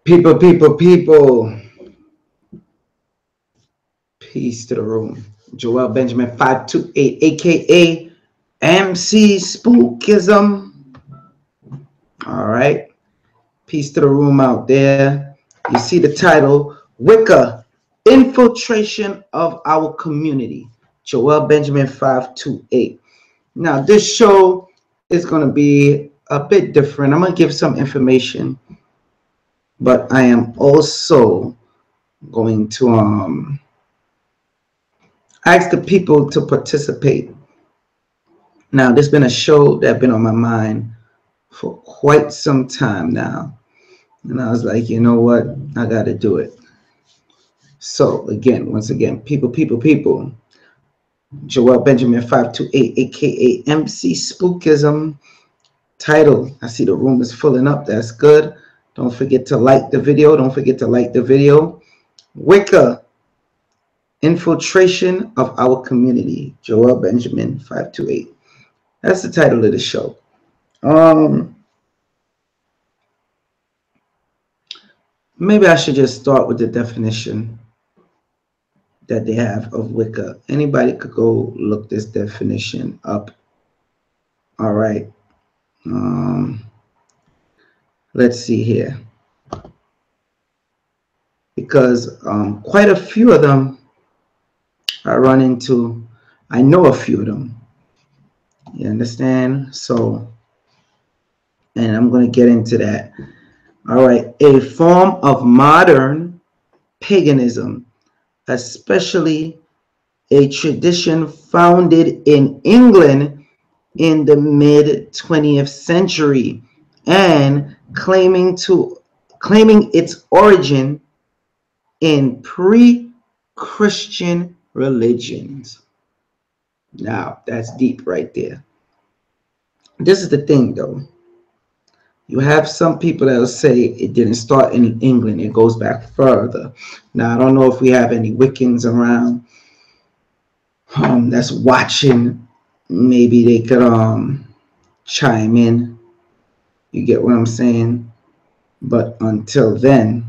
People. Peace to the room. joelbenjamin528, aka MC Spookism. All right. Peace to the room out there. You see the title, Wicca, Infiltration of Our Community. joelbenjamin528. Now, this show is going to be a bit different. I'm going to give some information, but I am also going to ask the people to participate. Now, there's been a show that's been on my mind for quite some time now, and I was like, you know what, I got to do it. So again, once again, people, joelbenjamin528, aka MC Spookism. Title, I see the room is filling up. That's good. Don't forget to like the video. Wicca, Infiltration of Our Community. joelbenjamin528. That's the title of the show. Maybe I should just start with the definition that they have of Wicca. Anybody could go look this definition up. All right. Let's see here, because quite a few of them I run into. I know a few of them. You understand? So, and I'm going to get into that. All right. A form of modern paganism, especially a tradition founded in England in the mid-20th century and claiming its origin in pre-Christian religions. Now, that's deep right there. This is the thing, though. You have some people that will say it didn't start in England. It goes back further. Now, I don't know if we have any Wiccans around that's watching. Maybe they could chime in. You get what I'm saying? But until then,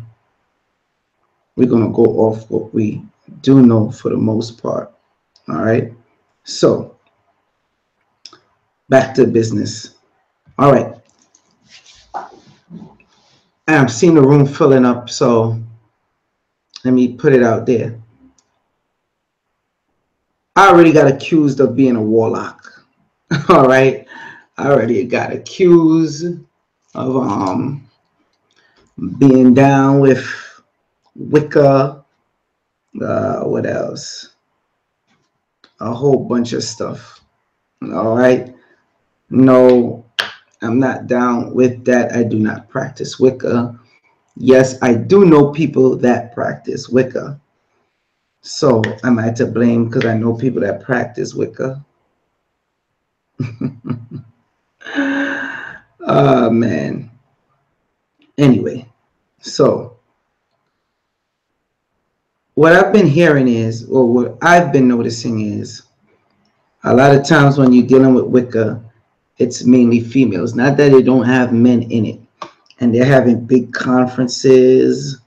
we're going to go off what we do know for the most part. All right? So, back to business. All right. I'm seeing the room filling up, so let me put it out there. I already got accused of being a warlock. All right? I already got accused of being down with Wicca. What else? A whole bunch of stuff. All right? No, I'm not down with that. I do not practice Wicca. Yes, I do know people that practice Wicca. So am I to blame because I know people that practice Wicca? Oh, man. Anyway, so what I've been hearing is, or what I've been noticing is, a lot of times when you're dealing with Wicca, it's mainly females. Not that they don't have men in it. And they're having big conferences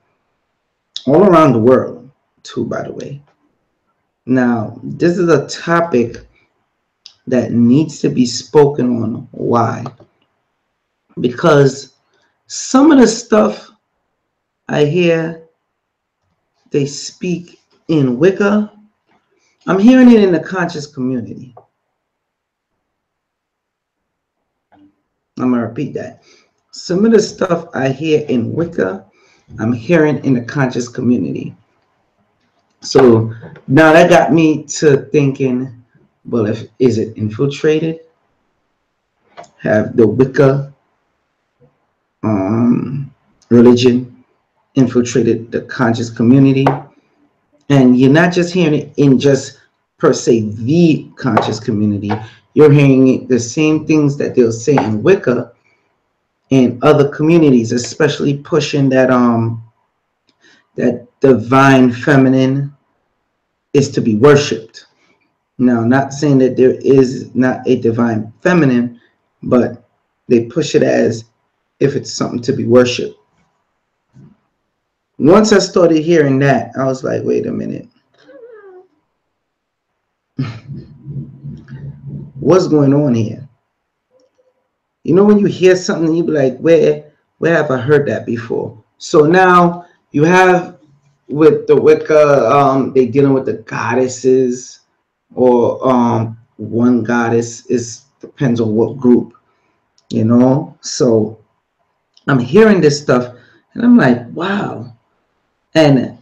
all around the world, too, by the way. Now, this is a topic that needs to be spoken on. Why? Because some of the stuff I hear they speak in Wicca, I'm hearing it in the conscious community. I'm going to repeat that. Some of the stuff I hear in Wicca, I'm hearing in the conscious community. So now that got me to thinking, well, is it infiltrated? Have the Wicca religion infiltrated the conscious community? And you're not just hearing it in just per se the conscious community. You're hearing the same things that they'll say in Wicca in other communities, especially pushing that that divine feminine is to be worshipped. Now, not saying that there is not a divine feminine, but they push it as if it's something to be worshipped. once I started hearing that, I was like, wait a minute. What's going on here? You know, when you hear something, you be like, where have I heard that before? So now you have with the Wicca, they dealing with the goddesses, or one goddess, is depends on what group, you know. So I'm hearing this stuff and I'm like, wow. And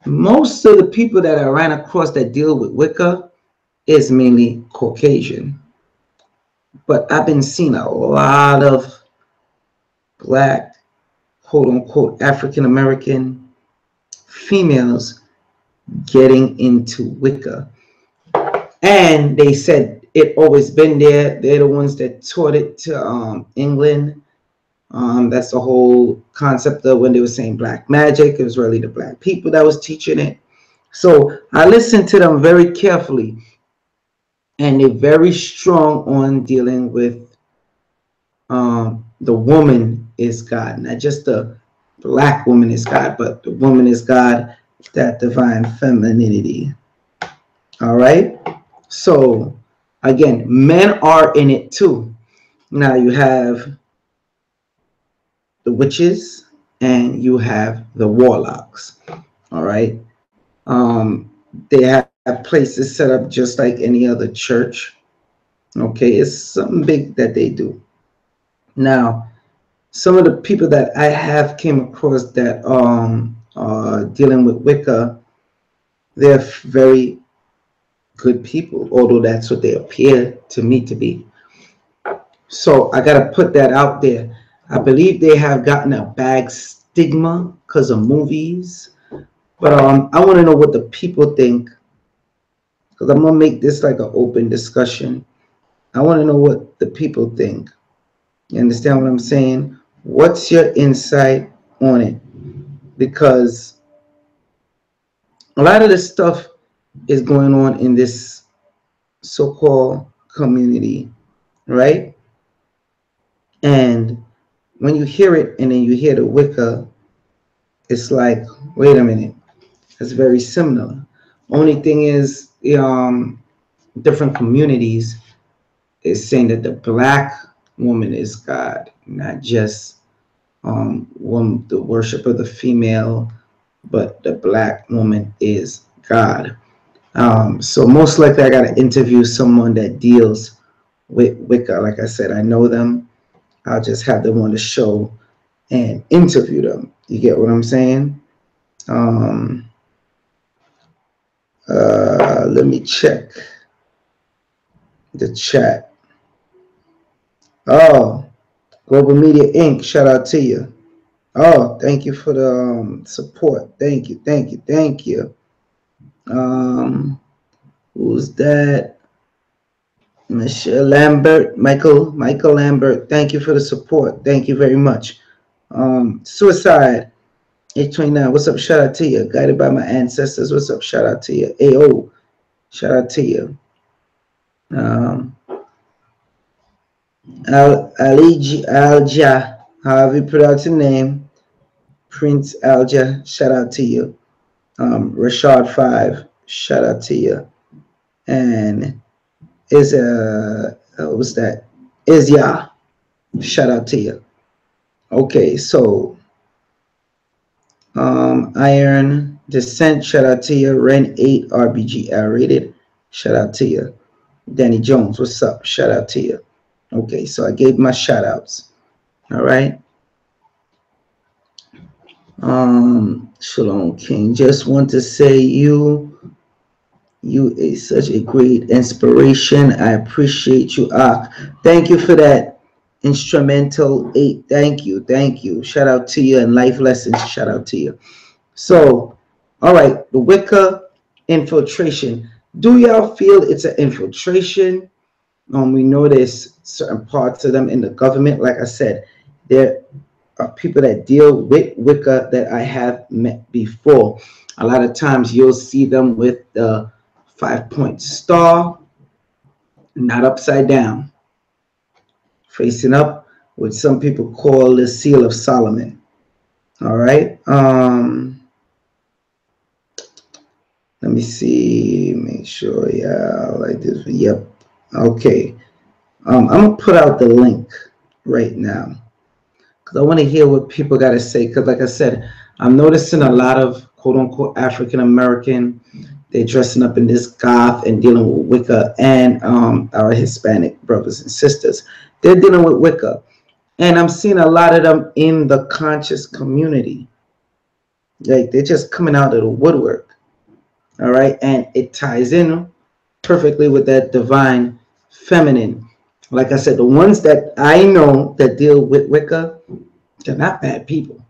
most of the people that I ran across that deal with Wicca is mainly Caucasian. But I've been seeing a lot of black, quote unquote, African American females getting into Wicca. And they said it always been there. They're the ones that taught it to England. That's the whole concept of when they were saying black magic. It was really the black people that was teaching it. So I listened to them very carefully. And they're very strong on dealing with the woman is God. Not just the black woman is God, but the woman is God, that divine femininity. All right. So again, men are in it too. Now you have the witches and you have the warlocks. All right. They have places set up just like any other church. Okay, it's something big that they do. Now, some of the people that I have came across that are dealing with Wicca, they're very good people, although that's what they appear to me to be. So I gotta put that out there. I believe they have gotten a bad stigma because of movies, but I want to know what the people think, because I'm gonna make this like an open discussion. I want to know what the people think. You understand what I'm saying? What's your insight on it? Because a lot of this stuff is going on in this so-called community, right? And when you hear it and then you hear the Wicca, it's like, wait a minute, it's very similar. Only thing is, different communities is saying that the black woman is God, not just the worship of the female, but the black woman is God. So most likely I got to interview someone that deals with Wicca. Like I said, I know them. I'll just have them on the show and interview them. You get what I'm saying? Let me check the chat. Oh, Global Media Inc. Shout out to you. Oh, thank you for the support. Thank you, thank you, thank you. Who's that? Michelle Lambert, Michael Lambert. Thank you for the support. Thank you very much. Suicide 829. What's up? Shout out to you. Guided by my ancestors. What's up? Shout out to you. AO. Shout out to you. Alja. However you pronounce your name. Prince Alja. Shout out to you. Rashad 5. Shout out to you. And what's that? Izya. Shout out to you. Okay, so Iron Descent, shout out to you. Ren 8 RBG R rated, shout out to you. Danny Jones, what's up? Shout out to you. Okay, so I gave my shout outs. All right. Shalom King. Just want to say you is such a great inspiration. I appreciate you. Thank you for that instrumental 8. Thank you. Shout out to you. And life lessons, shout out to you. So, all right, the Wicca infiltration. Do y'all feel it's an infiltration? We know there's certain parts of them in the government. Like I said, there are people that deal with Wicca that I have met before. A lot of times you'll see them with the 5-point star, not upside down, facing up, what some people call the Seal of Solomon. All right. Let me see. Make sure. Yeah, like this. Yep. Okay. I'm gonna put out the link right now because I want to hear what people got to say. Because, like I said, I'm noticing a lot of quote unquote African American. They're dressing up in this goth and dealing with Wicca, and our Hispanic brothers and sisters. They're dealing with Wicca, and I'm seeing a lot of them in the conscious community. Like they're just coming out of the woodwork. All right, and it ties in perfectly with that divine feminine. Like I said, the ones that I know that deal with Wicca, they're not bad people.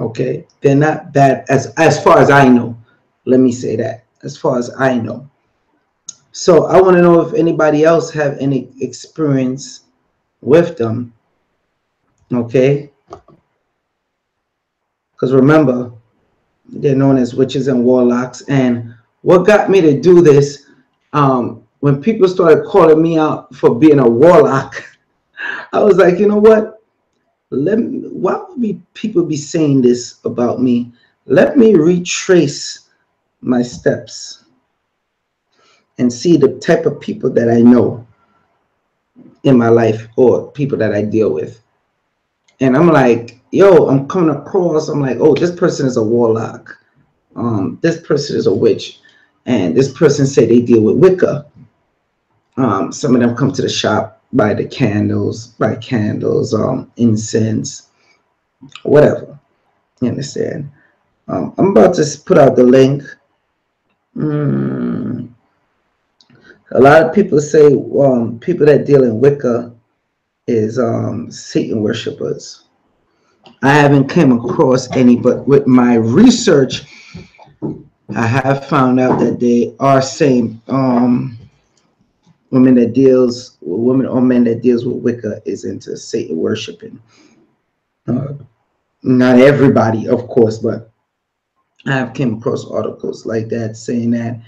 Okay, they're not bad as far as I know. Let me say that as far as I know. So I want to know if anybody else have any experience with them. Okay, because remember, they're known as witches and warlocks. And what got me to do this, when people started calling me out for being a warlock, I was like, you know what? Why would people be saying this about me? Let me retrace my steps and see the type of people that I know in my life or people that I deal with. And I'm like, yo, I'm coming across, I'm like, oh, this person is a warlock. This person is a witch. And this person said they deal with Wicca. Some of them come to the shop, buy candles, incense, whatever. You understand? I'm about to put out the link. A lot of people say people that deal in Wicca is Satan worshippers. I haven't come across any, but with my research, I have found out that they are saying women or men that deals with Wicca is into Satan worshiping. Not everybody, of course, but I have came across articles like that saying that,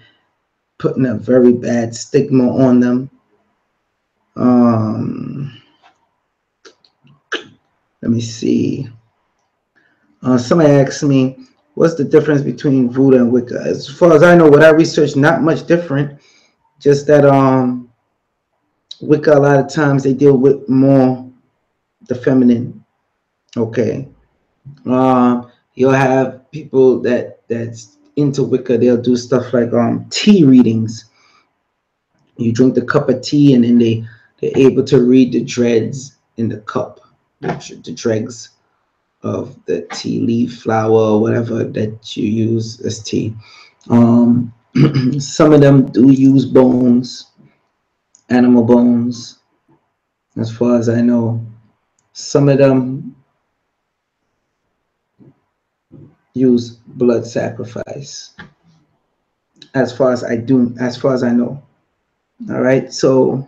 putting a very bad stigma on them. Let me see. Somebody asked me, what's the difference between Voodoo and Wicca? As far as I know, what I researched, not much different. Just that Wicca, a lot of times they deal with more the feminine. Okay. You'll have people that's into Wicca. They'll do stuff like tea readings. You drink the cup of tea, and then they're able to read the dregs in the cup, the dregs of the tea leaf, flower, or whatever that you use as tea. Some of them do use bones, animal bones, as far as I know. Some of them use blood sacrifice, as far as I know. All right, so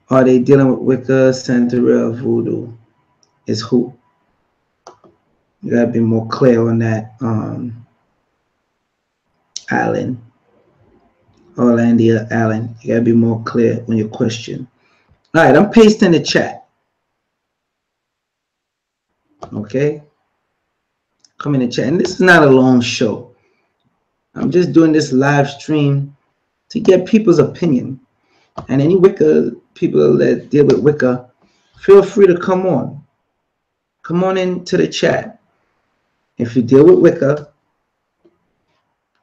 are they dealing with Wicca, Santeria, Voodoo? Is who? You gotta be more clear on that, Alan. Orlandia Allen. You gotta be more clear on your question. All right, I'm pasting the chat. Okay, come in the chat. And this is not a long show. I'm just doing this live stream to get people's opinion. And any Wicca people that deal with Wicca, feel free to come on. Come on into the chat. If you deal with Wicca,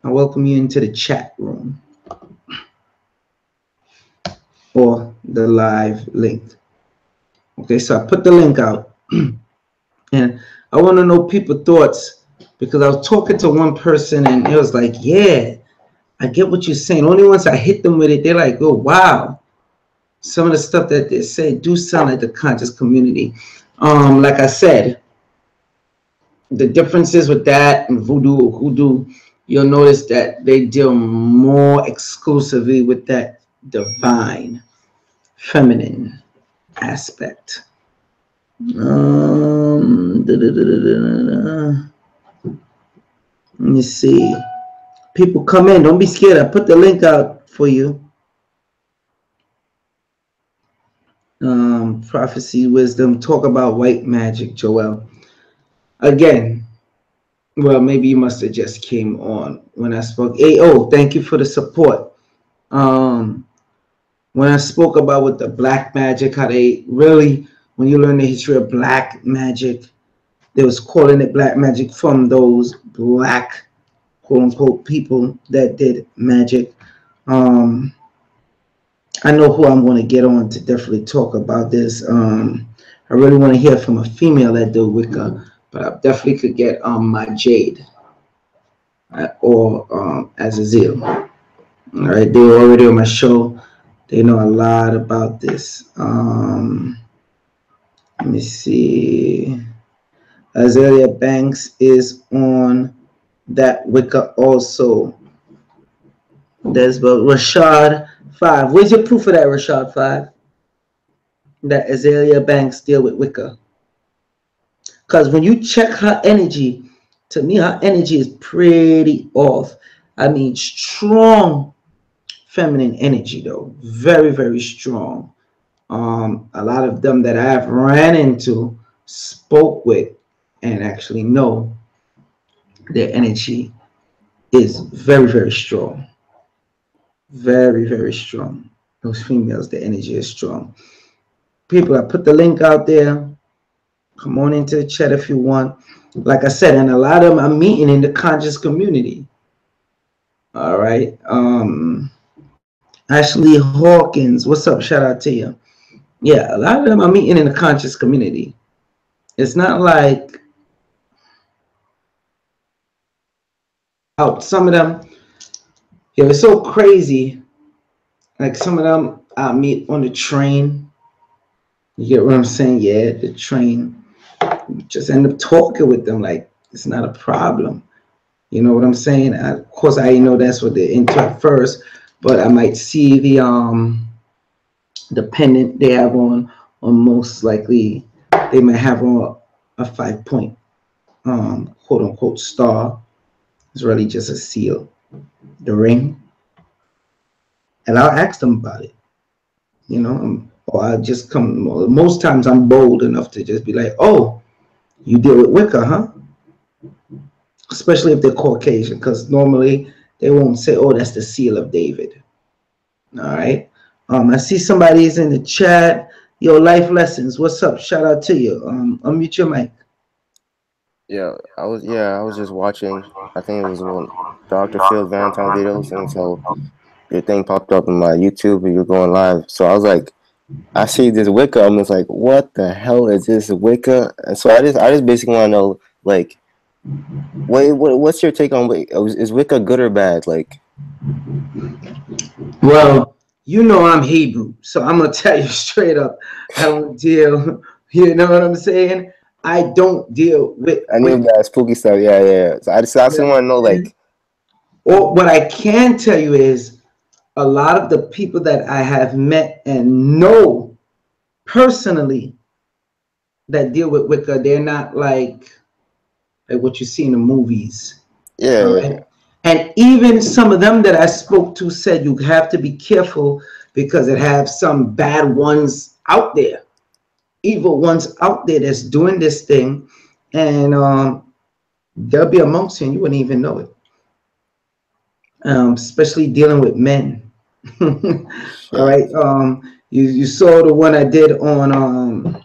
I welcome you into the chat room or the live link. Okay, so I put the link out. And I want to know people's thoughts, because I was talking to one person and it was like, yeah, I get what you're saying. Only once I hit them with it, they're like, oh, wow. Some of the stuff that they say do sound like the conscious community. Like I said, the differences with that and Voodoo or Hoodoo, you'll notice that they deal more exclusively with that divine, feminine aspect. Let me see. People come in. Don't be scared. I put the link out for you. prophecy, wisdom. Talk about white magic, Joel. Again, well, maybe you must have just came on when I spoke. Hey, oh, thank you for the support. When I spoke about with the black magic, how they really, when you learn the history of black magic, they was calling it black magic from those black, quote unquote, people that did magic. I know who I'm going to get on to definitely talk about this. I really want to hear from a female that do Wicca, but I definitely could get my Jade or Azazel. All right, they were already on my show. They know a lot about this. Let me see. Azalea Banks is on that Wicca also. There's Rashad 5. Where's your proof of that, Rashad 5? That Azalea Banks deal with Wicca? Because when you check her energy, to me, her energy is pretty off. I mean, strong feminine energy, though. Very, very strong. A lot of them that I've ran into, spoke with, and actually know their energy is very, very strong. Very, very strong. Those females, the energy is strong. People, I put the link out there. Come on into the chat if you want. Like I said, and a lot of them I'm meeting in the conscious community. All right. Ashley Hawkins, what's up? Shout out to you. Yeah, a lot of them I'm meeting in the conscious community. It's not like out. Some of them, yeah, it's so crazy. Like some of them I meet on the train. You get what I'm saying? Yeah, the train. You just end up talking with them like it's not a problem. You know what I'm saying? Of course, I know that's what they're into at first, but I might see the pendant they have on most likely they might have on a 5-point quote unquote star. It's really just a seal. The ring, and I'll ask them about it. You know, or I just come. Most times I'm bold enough to just be like, "Oh, you deal with Wicca, huh?" Especially if they're Caucasian, because normally they won't say, "Oh, that's the seal of David." All right. I see somebody's in the chat. Yo, life lessons. What's up? Shout out to you. Unmute your mic. Yeah, I was just watching. I think it was one Dr. Phil Valentine videos, and so your thing popped up in my YouTube, and you're going live. So I was like, I see this Wicca. I'm just like, what the hell is this Wicca? And so I just basically want to know, like, what's your take on Wicca? Is Wicca good or bad? Like, Well, you know I'm Hebrew, so I'm gonna tell you straight up. I don't deal. You know what I'm saying? I don't deal with. I knew that spooky stuff. Yeah. So I just want to know, like, or what I can tell you is a lot of the people that I have met and know personally that deal with Wicca, they're not like what you see in the movies. Yeah. All right? And even some of them that I spoke to said you have to be careful because it have some bad ones out there, evil ones out there that's doing this thing, and they'll be amongst you and you wouldn't even know it. Especially dealing with men. All right. You saw the one I did on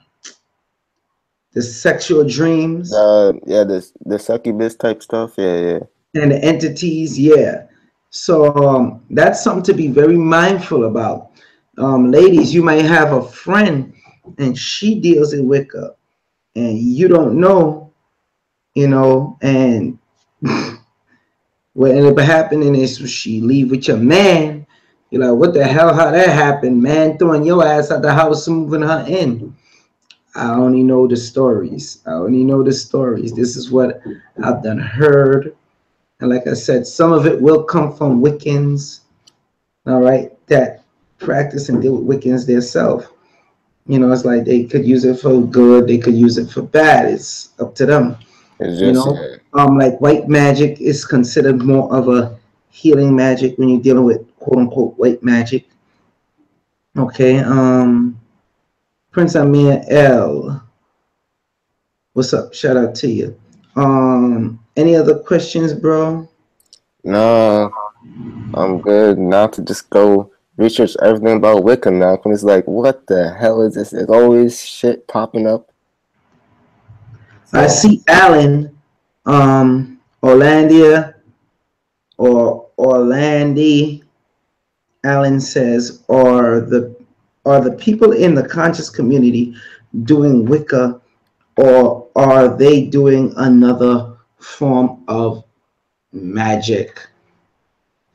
the sexual dreams. Yeah, the succubus type stuff. Yeah. And the entities, yeah. So that's something to be very mindful about. Ladies, you might have a friend and she deals in Wicca and you don't know, you know, and what ended up happening is she leave with your man. You're like, what the hell, how that happened? Man throwing your ass out the house and moving her in. I only know the stories. This is what I've done heard. And like I said, some of it will come from Wiccans, all right, that practice and deal with Wiccans themselves. You know, it's like they could use it for good, they could use it for bad. It's up to them. It's You just, know, like white magic is considered more of a healing magic when you're dealing with quote unquote white magic. Okay. Prince Amir L. What's up? Shout out to you. Any other questions, bro? Nah, I'm good. Now to just go research everything about Wicca now. Cause it's like, what the hell is this? There's always shit popping up. I So see Alan, Orlandia or Orlandi. Alan says, are the people in the conscious community doing Wicca, or are they doing another form of magic?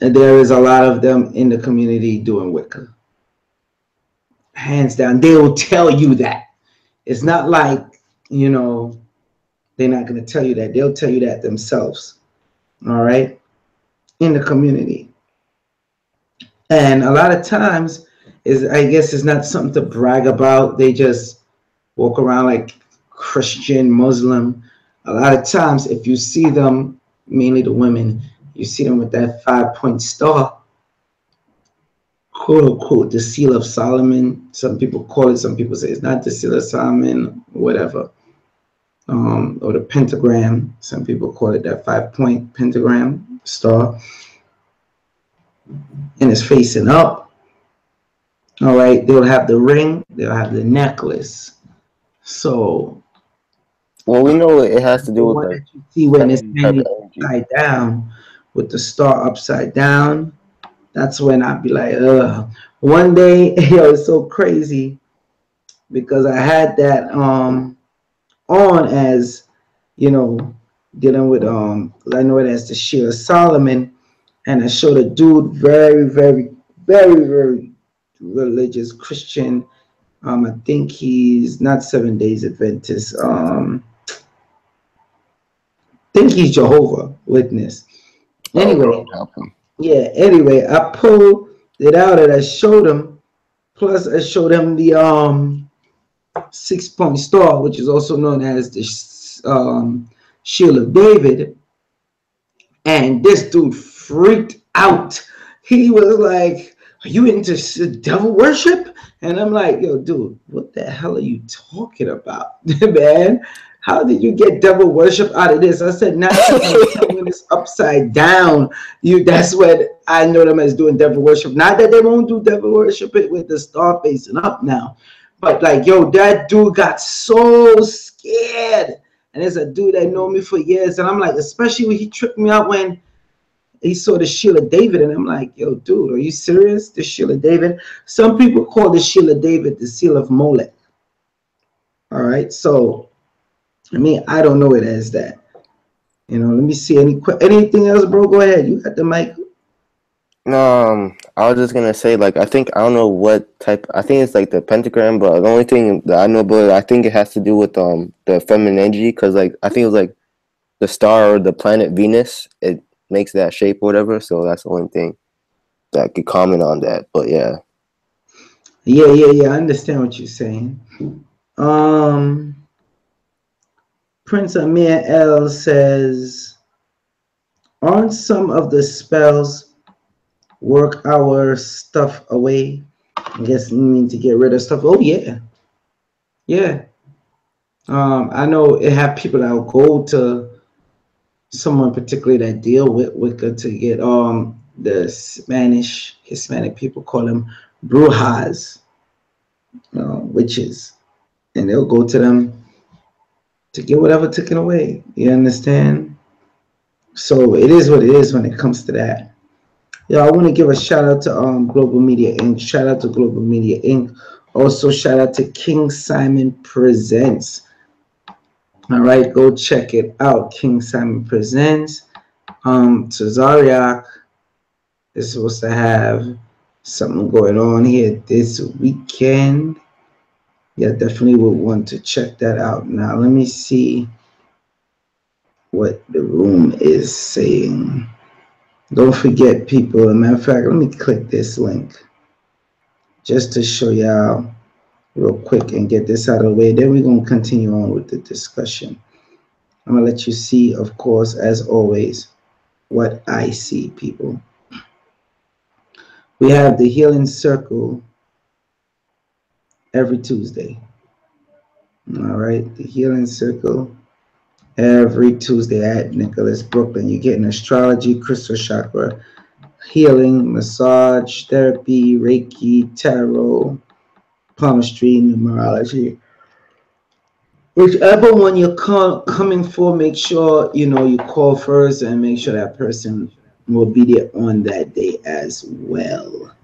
And there is a lot of them in the community doing Wicca. Hands down, they will tell you that. It's not like, you know, they're not going to tell you that. They'll tell you that themselves. All right. In the community. And a lot of times is, I guess, it's not something to brag about. They just walk around like Christian, Muslim. A lot of times, if you see them, mainly the women, you see them with that 5-point star, quote unquote, the seal of Solomon. Some people call it, some people say it's not the seal of Solomon, whatever. Or the pentagram. Some people call it that 5-point pentagram star. And it's facing up. All right, they'll have the ring, they'll have the necklace. So, well, we know it has to the do with one like that you see when it's feminine type standing of energy. upside down with the star upside down, that's when I'd be like, ugh. One day, yo, it's so crazy because I had that on as, you know, dealing with I know it as the Shield of Solomon, and I showed a dude very religious Christian. I think he's not 7 Days Adventist. I think he's Jehovah Witness. Oh, Anyway, Lord help him. yeah. Anyway, I pulled it out and I showed him. Plus, I showed him the 6-point star, which is also known as the Shield of David. And this dude freaked out. He was like, "Are you into devil worship?" And I'm like, "Yo, dude, what the hell are you talking about, man? How did you get devil worship out of this?" I said, "Not when it's upside down. That's what I know them as doing devil worship. Not that they won't do devil worship it with the star facing up now, but like, yo, that dude got so scared." And there's a dude that know me for years, and I'm like, especially when he tripped me out when he saw the Shield of David, and I'm like, yo, dude, are you serious? The Shield of David? Some people call the Shield of David the seal of Molech. All right, so I mean, I don't know it as that. You know, let me see anything else, bro. Go ahead, you got the mic. No, I was just gonna say, like, I don't know what type. I think it's like the pentagram, but the only thing that I know about it, I think it has to do with the feminine energy, because like I think it was like the star or the planet Venus, it makes that shape or whatever. So that's the only thing that I could comment on that. But yeah, Yeah. I understand what you're saying. Um, Prince Amir L says, aren't some of the spells work our stuff away? I guess you mean to get rid of stuff. Oh yeah. I know it have people that will go to someone particularly that deal with Wicca to get the Hispanic people call them brujas, witches, and they'll go to them to get whatever taken away. You understand? So it is what it is when it comes to that. Yeah, I want to give a shout out to Global Media Inc. Shout out to Global Media Inc. Also, shout out to King Simon Presents. All right, go check it out. King Simon Presents. Tazariak is supposed to have something going on here this weekend. Yeah, definitely would want to check that out. Now, let me see what the room is saying. Don't forget, people. As a matter of fact, let me click this link just to show y'all real quick and get this out of the way. Then we're going to continue on with the discussion. I'm going to let you see, of course, as always, what I see, people. We have the Healing Circle every Tuesday. All right, the Healing Circle every Tuesday at Nicholas, Brooklyn. You're getting astrology, crystal chakra, healing, massage, therapy, Reiki, tarot, palmistry, numerology. Whichever one you're coming for, make sure you know you call first and make sure that person will be there on that day as well.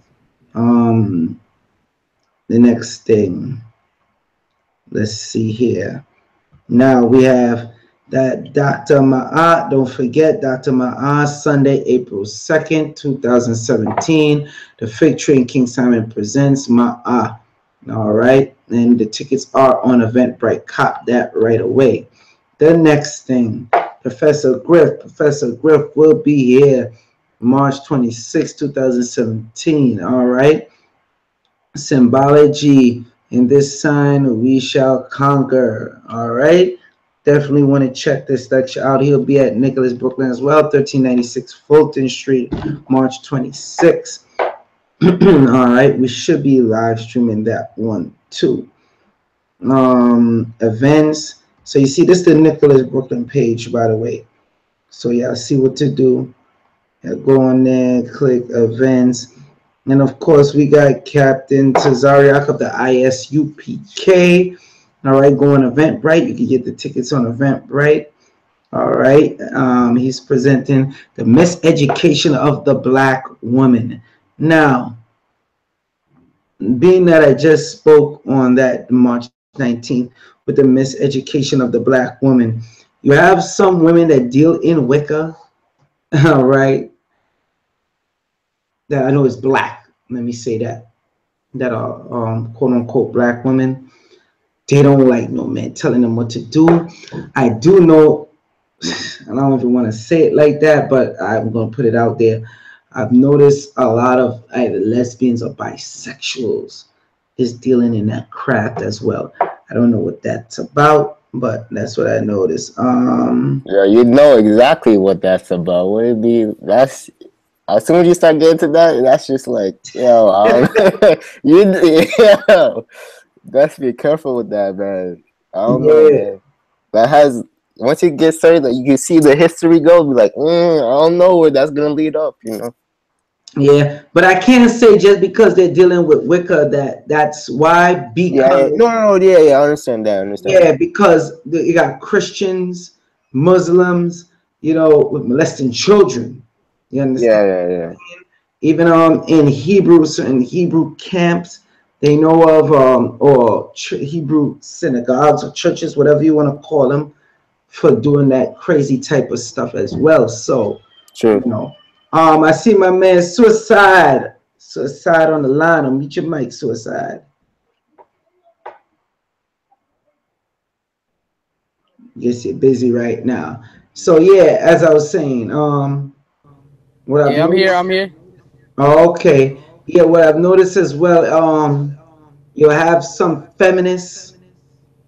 Um, the next thing, let's see here. Now we have that Dr. Ma'at. Don't forget Dr. Ma'at, Sunday, April 2nd, 2017. The Fig Tree and King Simon presents Ma'at. All right. And the tickets are on Eventbrite. Cop that right away. The next thing, Professor Griff. Professor Griff will be here March 26, 2017. All right. Symbology. In this sign we shall conquer. All right. Definitely want to check this lecture out. He'll be at Nicholas, Brooklyn as well, 1396 Fulton Street, March 26th. All right. We should be live streaming that one too. Events. So you see, this is the Nicholas Brooklyn page, by the way. So yeah, see what to do. Yeah, go on there, click events. And of course, we got Captain Tazariak of the ISUPK. All right, go on Eventbrite. You can get the tickets on Eventbrite. All right, he's presenting the miseducation of the Black woman. Now, being that I just spoke on that March 19th with the miseducation of the Black woman, you have some women that deal in Wicca, all right, that I know is Black. Let me say that are quote unquote Black women. They don't like no man telling them what to do. I do know, I don't even want to say it like that, but I'm going to put it out there. I've noticed a lot of either lesbians or bisexuals is dealing in that craft as well. I don't know what that's about, but that's what I noticed. Yeah, you know exactly what that's about. Would it be? That's as soon as you start getting to that, that's just like, yo, best be careful with that, man. I don't know, Yeah. man. That has once you get started, like, you can see the history go. Be like, I don't know where that's gonna lead up, you know. Yeah, but I can't say just because they're dealing with Wicca that's why. Yeah. Because No, yeah. I understand that. I understand yeah, that. because you got Christians, Muslims, with molesting children. You understand? Yeah. Even in Hebrew, certain Hebrew camps, they know of or Hebrew synagogues or churches, whatever you want to call them, for doing that crazy type of stuff as well. So, True. I see my man Suicide on the line. I'll meet your mic, Suicide. Guess you're busy right now. So yeah, as I was saying, what I've Yeah, I'm here. noticed. I'm here. Oh, okay. Yeah, what I've noticed as well, you'll have some feminists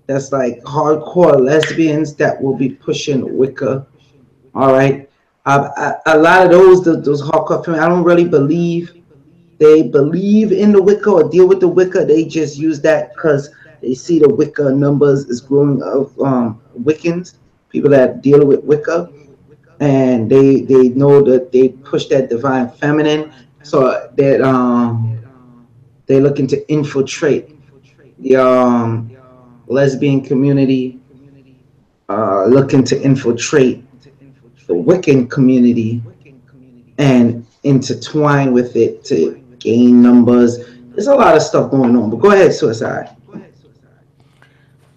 that's like hardcore lesbians that will be pushing Wicca. All right. A lot of those hardcore feminists, I don't really believe they believe in the Wicca or deal with the Wicca. They just use that because they see the Wicca numbers is growing of Wiccans, people that deal with Wicca, and they know that they push that divine feminine, so that they're looking to infiltrate the lesbian community, looking to infiltrate the Wiccan community and intertwine with it to gain numbers. There's a lot of stuff going on. But go ahead, Suicide.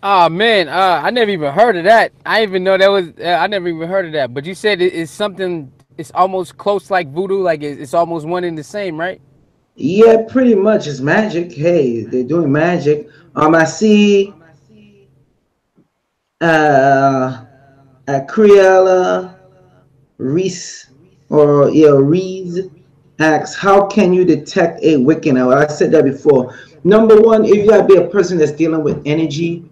Oh man, I never even heard of that. I didn't even know that was. I never even heard of that. But you said it's something. It's almost close like voodoo. Like it's almost one and the same, right? Yeah, pretty much. It's magic. Hey, they're doing magic. I see uh Creola Reese or Reese asks, how can you detect a Wiccan? Well, I said that before. Number one, if you gotta be a person that's dealing with energy,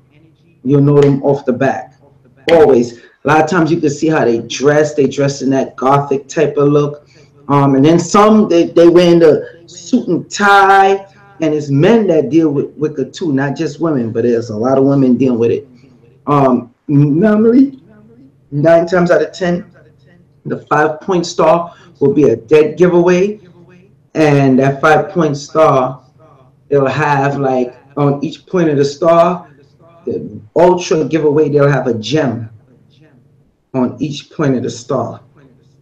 you'll know them off the back. Always. A lot of times you can see how they dress. They dress in that gothic type of look. And then some they wear in the suit and tie. and it's men that deal with Wicca too, not just women, but there's a lot of women dealing with it. Normally, 9 times out of 10, the 5 point star will be a dead giveaway, and that 5 point star, it'll have like on each point of the star, the ultra giveaway, they'll have a gem on each point of the star.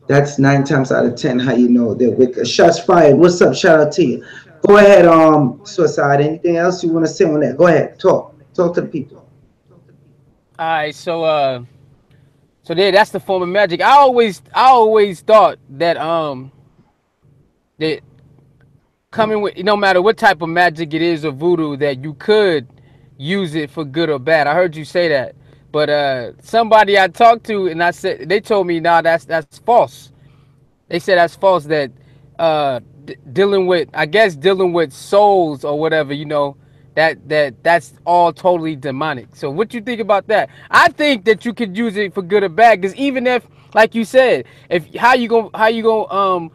That's 9 times out of 10 how you know they're Wicca. Shots fired. What's up? Shout out to you. Go ahead, Suicide. Anything else you want to say on that? Go ahead. Talk to the people. All right, so there, that's the form of magic. I always thought that coming with, no matter what type of magic it is or voodoo, that you could use it for good or bad. I heard you say that, but somebody I talked to, and I said, they told me, nah, that's false. They said that's false. That dealing with, I guess, dealing with souls or whatever, that's all totally demonic. So what you think about that? I think that you could use it for good or bad, because even if, like you said, if how you gonna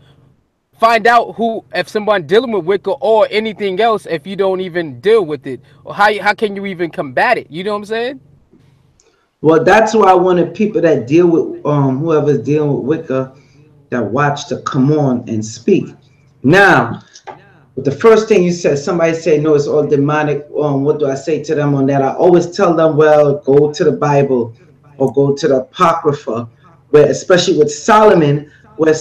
find out who, if someone dealing with Wicca or anything else, if you don't even deal with it, or how can you even combat it? You know what I'm saying? Well, that's why I wanted people that deal with whoever's dealing with Wicca that watch to come on and speak. Now, but the first thing you said, somebody say, no, it's all demonic. What do I say to them on that? I always tell them, well, go to the Bible or go to the Apocrypha, where, especially with Solomon, where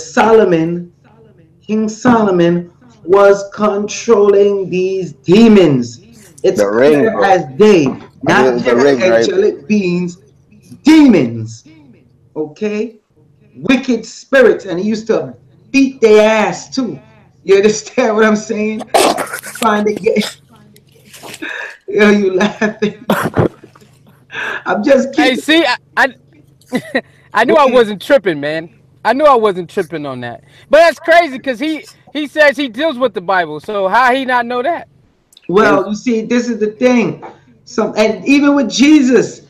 King Solomon, was controlling these demons. It's The ring, clear bro. as day, I think it not was the ring, right? angelic beings, demons. Okay, wicked spirits, and he used to beat their ass too. You understand what I'm saying? Trying to get you laughing. I'm just Hey, keeping. see, I knew Go I ahead. wasn't tripping, man. I knew I wasn't tripping on that. But that's crazy, because he says he deals with the Bible. So how he not know that? And Well, you see, this is the thing. Some, and even with Jesus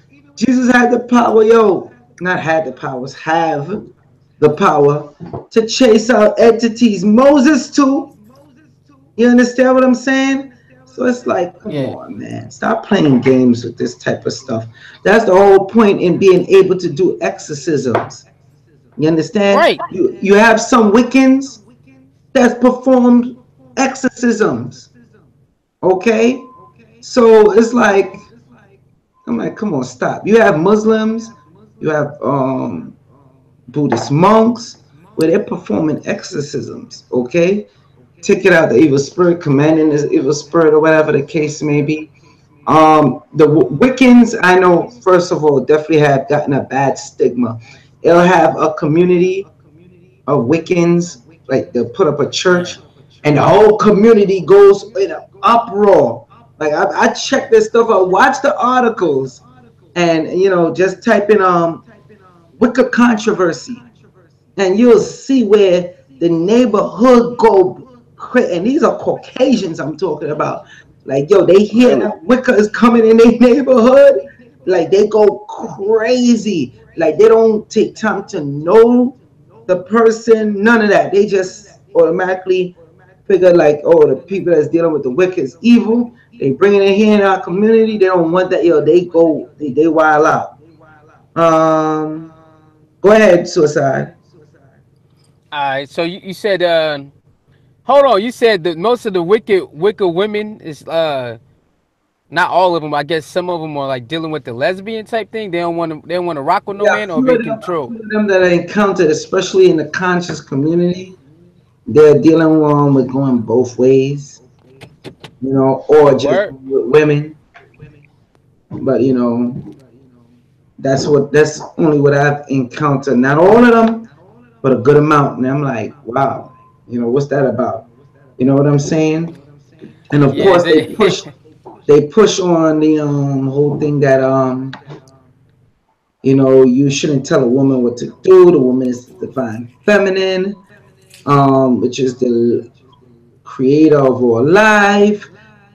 had the power. Yo, not had the powers, have the power to chase out entities. Moses too. You understand what I'm saying? So it's like, come Yeah. on, man. Stop playing games with this type of stuff. That's the whole point in being able to do exorcisms. You understand? Right. You have some Wiccans that perform exorcisms. Okay? So it's like, I'm like, come on, stop. You have Muslims, you have Buddhist monks where they're performing exorcisms, okay? Taking out the evil spirit, commanding this evil spirit, or whatever the case may be. The Wiccans, I know, first of all, definitely have gotten a bad stigma. It'll have a community of Wiccans, like they'll put up a church, Yeah. and the whole community goes in an uproar. Like I check this stuff out, watch the articles, and just type in Wicca controversy, and you'll see where the neighborhood go crazy. And these are Caucasians I'm talking about. Like, yo, they hear really, that Wicca is coming in their neighborhood, like they go crazy. Like they don't take time to know the person, none of that. They just automatically figure like, oh, the people that's dealing with the Wicca is evil. They bring it in here in our community. They don't want that. Yo, they wild out. Go ahead, Suicide. All right. So you said, hold on. You said that most of the Wicca women is not all of them. I guess some of them are like dealing with the lesbian type thing. They don't want to rock with no Yeah, man or be controlled. a few of them that I encountered, especially in the conscious community, they're dealing with going both ways, or just Word. with women. But that's only what I've encountered. Not all of them, but a good amount. And I'm like, wow, what's that about? You know what I'm saying? And of Yeah. course, they push on the whole thing that you shouldn't tell a woman what to do. The woman is the divine feminine, which is the creator of all life.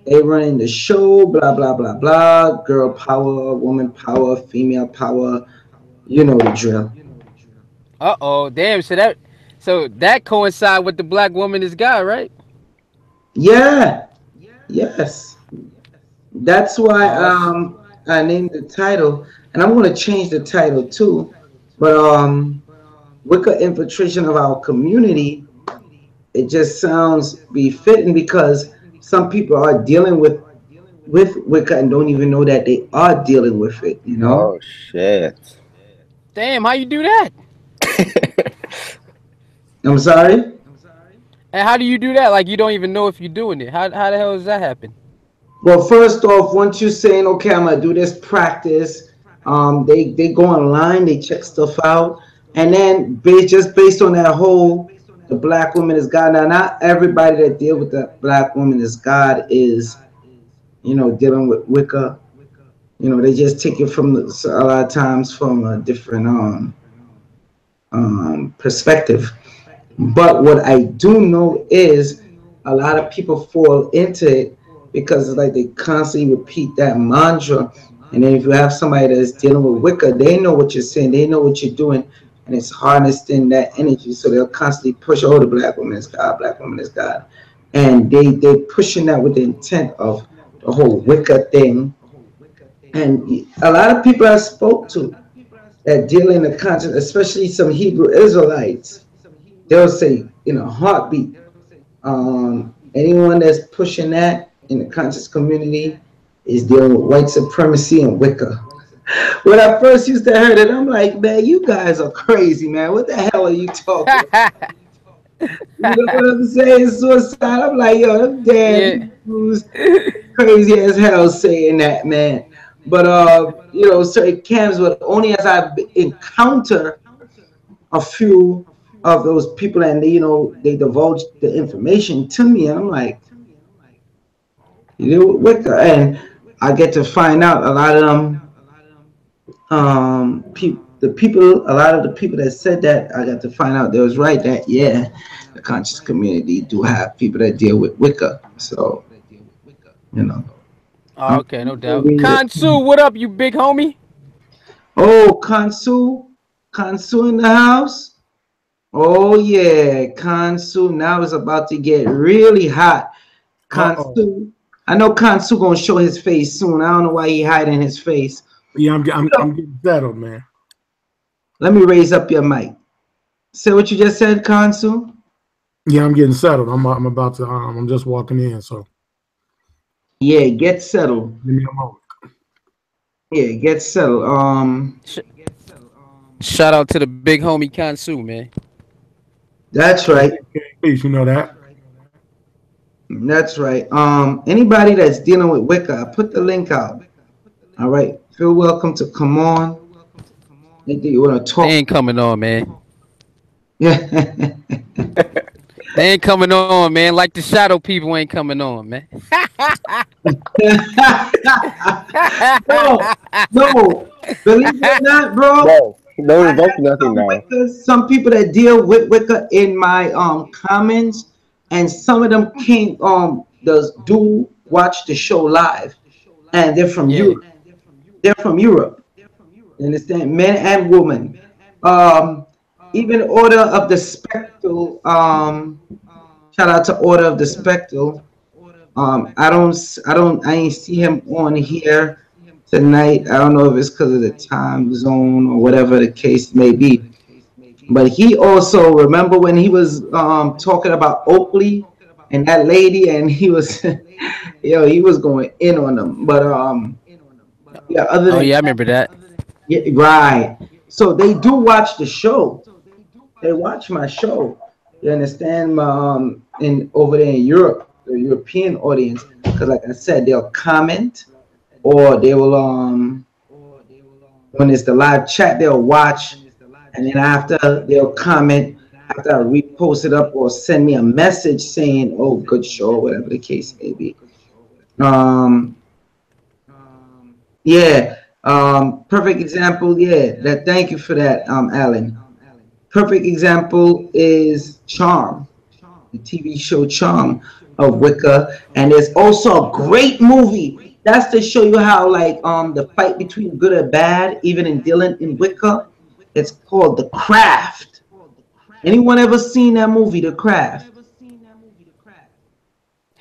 They running the show, blah blah blah blah. Girl power, woman power, female power. You know the drill. Uh-oh. Damn. So that coincide with the black woman is God, right? Yeah, Yes. That's why Awesome. I named the title, and I'm gonna change the title too. But Wicca infiltration of our community, it just sounds befitting because some people are dealing with Wicca and don't even know that they are dealing with it, you know? Oh shit. Damn, how you do that? I'm sorry? And how do you do that? Like you don't even know if you're doing it. How the hell does that happen? Well, first off, once you're saying, okay, I'm gonna do this practice, they go online, they check stuff out, and then just based on that whole, the black woman is God. Now, not everybody that deal with the black woman is God is, dealing with Wicca. They just take it from a lot of times from a different perspective. But what I do know is a lot of people fall into it because it's like they constantly repeat that mantra. And then if you have somebody that's dealing with Wicca, they know what you're saying, they know what you're doing, and it's harnessing that energy. So they'll constantly push, oh, the black woman is God, black woman is God. And they're pushing that with the intent of the whole Wicca thing. And a lot of people I spoke to that deal in the conscience, especially some Hebrew Israelites, they'll say in a heartbeat, anyone that's pushing that in the conscious community is dealing with white supremacy and Wicca. When I first used to hear it, I'm like, man, you guys are crazy, man. What the hell are you talking about? You know what I'm saying? Suicide. I'm like, yo, them damn Yeah. Hebrews crazy as hell saying that, man. But so it comes with only as I encounter a few of those people and they divulge the information to me and I'm like, Wicca, and I get to find out a lot of them a lot of the people that said that I got to find out they was right that yeah, the conscious community do have people that deal with Wicca. So, you know. Oh, I'm okay, no doubt. Kansu, what up, you big homie? Oh, Kansu in the house. Oh yeah, Kansu. Now it's about to get really hot. Kansu. I know Kansu gonna show his face soon. I don't know why he hiding his face. Yeah, I'm getting settled, man. Let me raise up your mic. Say what you just said, Kansu. Yeah, I'm getting settled. I'm about to. I'm just walking in, so Yeah, get settled. give me a moment. Yeah, get settled. Sh- Shout out to the big homie Kansu, man. That's right. Please, you know that. That's right. Anybody that's dealing with Wicca, I put the link out. All right. Feel welcome to come on. Anything you want to They talk? ain't coming on, man. Yeah. They ain't coming on, man. Like the shadow people ain't coming on, man. No, no. Believe it or not, bro. Bro, don't I invoke have nothing now. some people that deal with Wicca in my comments, and some of them came does do watch the show live, and they're from Yeah. Europe. They're from Europe. You understand? Men and women. Um, even Order of the Spectral. Shout out to Order of the Spectral. I ain't see him on here tonight. I don't know if it's because of the time zone or whatever the case may be. But he also remember when he was talking about Oakley and that lady, and he was, he was going in on them. But yeah, other Oh than yeah, I that, remember that. yeah, right. So they do watch the show. They watch my show. You understand? In over there in Europe, the European audience, because like I said, they'll comment or they will when it's the live chat, they'll watch, and then after they'll comment after I repost it up or send me a message saying, "Oh, good show," whatever the case may be. Um, yeah. Perfect example. Yeah. That. Thank you for that, Alan. Perfect example is Charm, the TV show Charm of Wicca, and there's also a great movie. That's to show you how like the fight between good and bad, even in Dylan in Wicca. It's called The Craft. Anyone ever seen that movie, The Craft?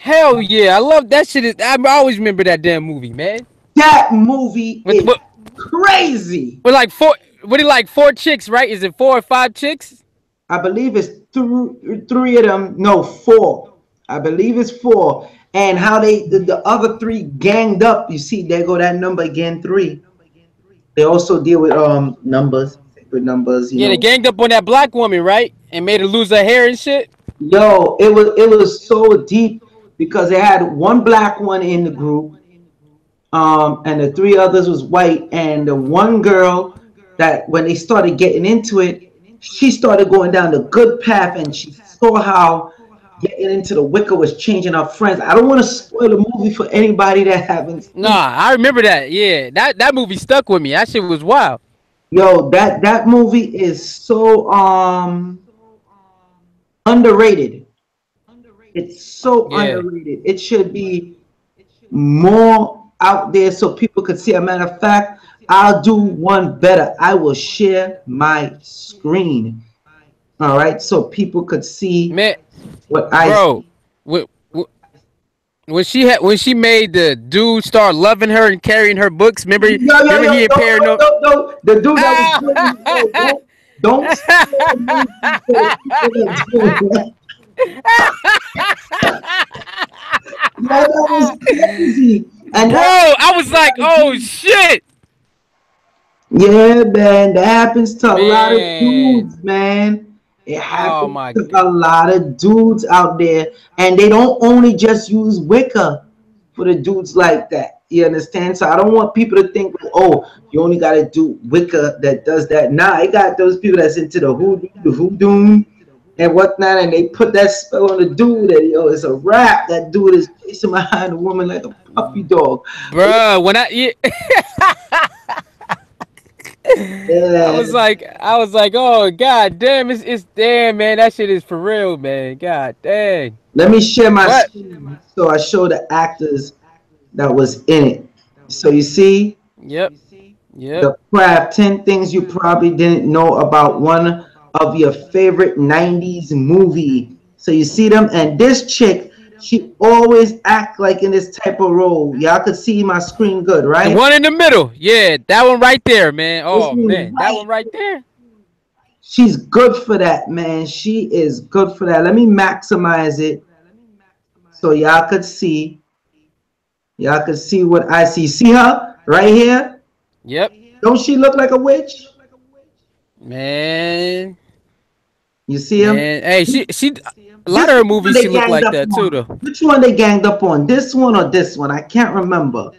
Hell yeah, I love that shit. I always remember that damn movie, man. That movie With is crazy. with like four, what like four chicks, right? Is it 4 or 5 chicks? I believe it's three of them. No, four. I believe it's four. And how the other three ganged up. You see, there go that number again, three. They also deal with numbers, sacred numbers. You Yeah, they know, ganged up on that black woman, right? And made her lose her hair and shit. yo, it was so deep because they had one black one in the group, and the three others was white, and the one girl that when they started getting into it, she started going down the good path, and she saw how getting into the Wicca was changing her friends. I don't want to spoil the movie for anybody that haven't Nah, seen. I remember that. Yeah, that movie stuck with me. That shit was wild. Yo, that movie is so underrated. It's so Yeah. underrated. It should be more out there so people could see. A matter of fact, I'll do one better. I will share my screen. All right, so people could see Man, what I bro, see. when she made the dude start loving her and carrying her books. Remember, Yo, yo, remember yo, he ain't yo, paranoid. yo, yo, yo. The dude that was doing, yo, don't spoil the movie for the people that doing that. Yo, that was crazy. And Bro, that, I was like, oh shit, yeah, man, that happens to a lot of man. dudes, man. It Oh happens my to a god, lot of dudes out there, and they don't only just use Wicca for the dudes like that. You understand? So I don't want people to think, oh, you only got to do Wicca that does that. Nah, I got those people that's into the hoodoo, and whatnot, and they put that spell on the dude. And yo, it's a wrap. That dude is chasing behind a woman like a puppy dog. But bro. When yeah, I was like, oh god damn, it's damn man, that shit is for real, man. God dang. let me share my But screen so I show the actors that was in it. So you see yep, yep. the craft 10 things you probably didn't know about one of your favorite 90s movie. So you see them, and this chick, she always act like in this type of role. Y'all could see my screen good, The right? one in the middle, yeah, that one right there, man. This Oh one man, that right. one right there. She's good for that, man. She is good for that. Let me maximize it so y'all could see. Y'all could see what I see. See her right here? Yep, Don't she look like a witch? man, You see him? man. Hey, she a lot This of her one movies they she look ganged like up that too, on. though. Which one they ganged up on? This one or this one? I can't remember.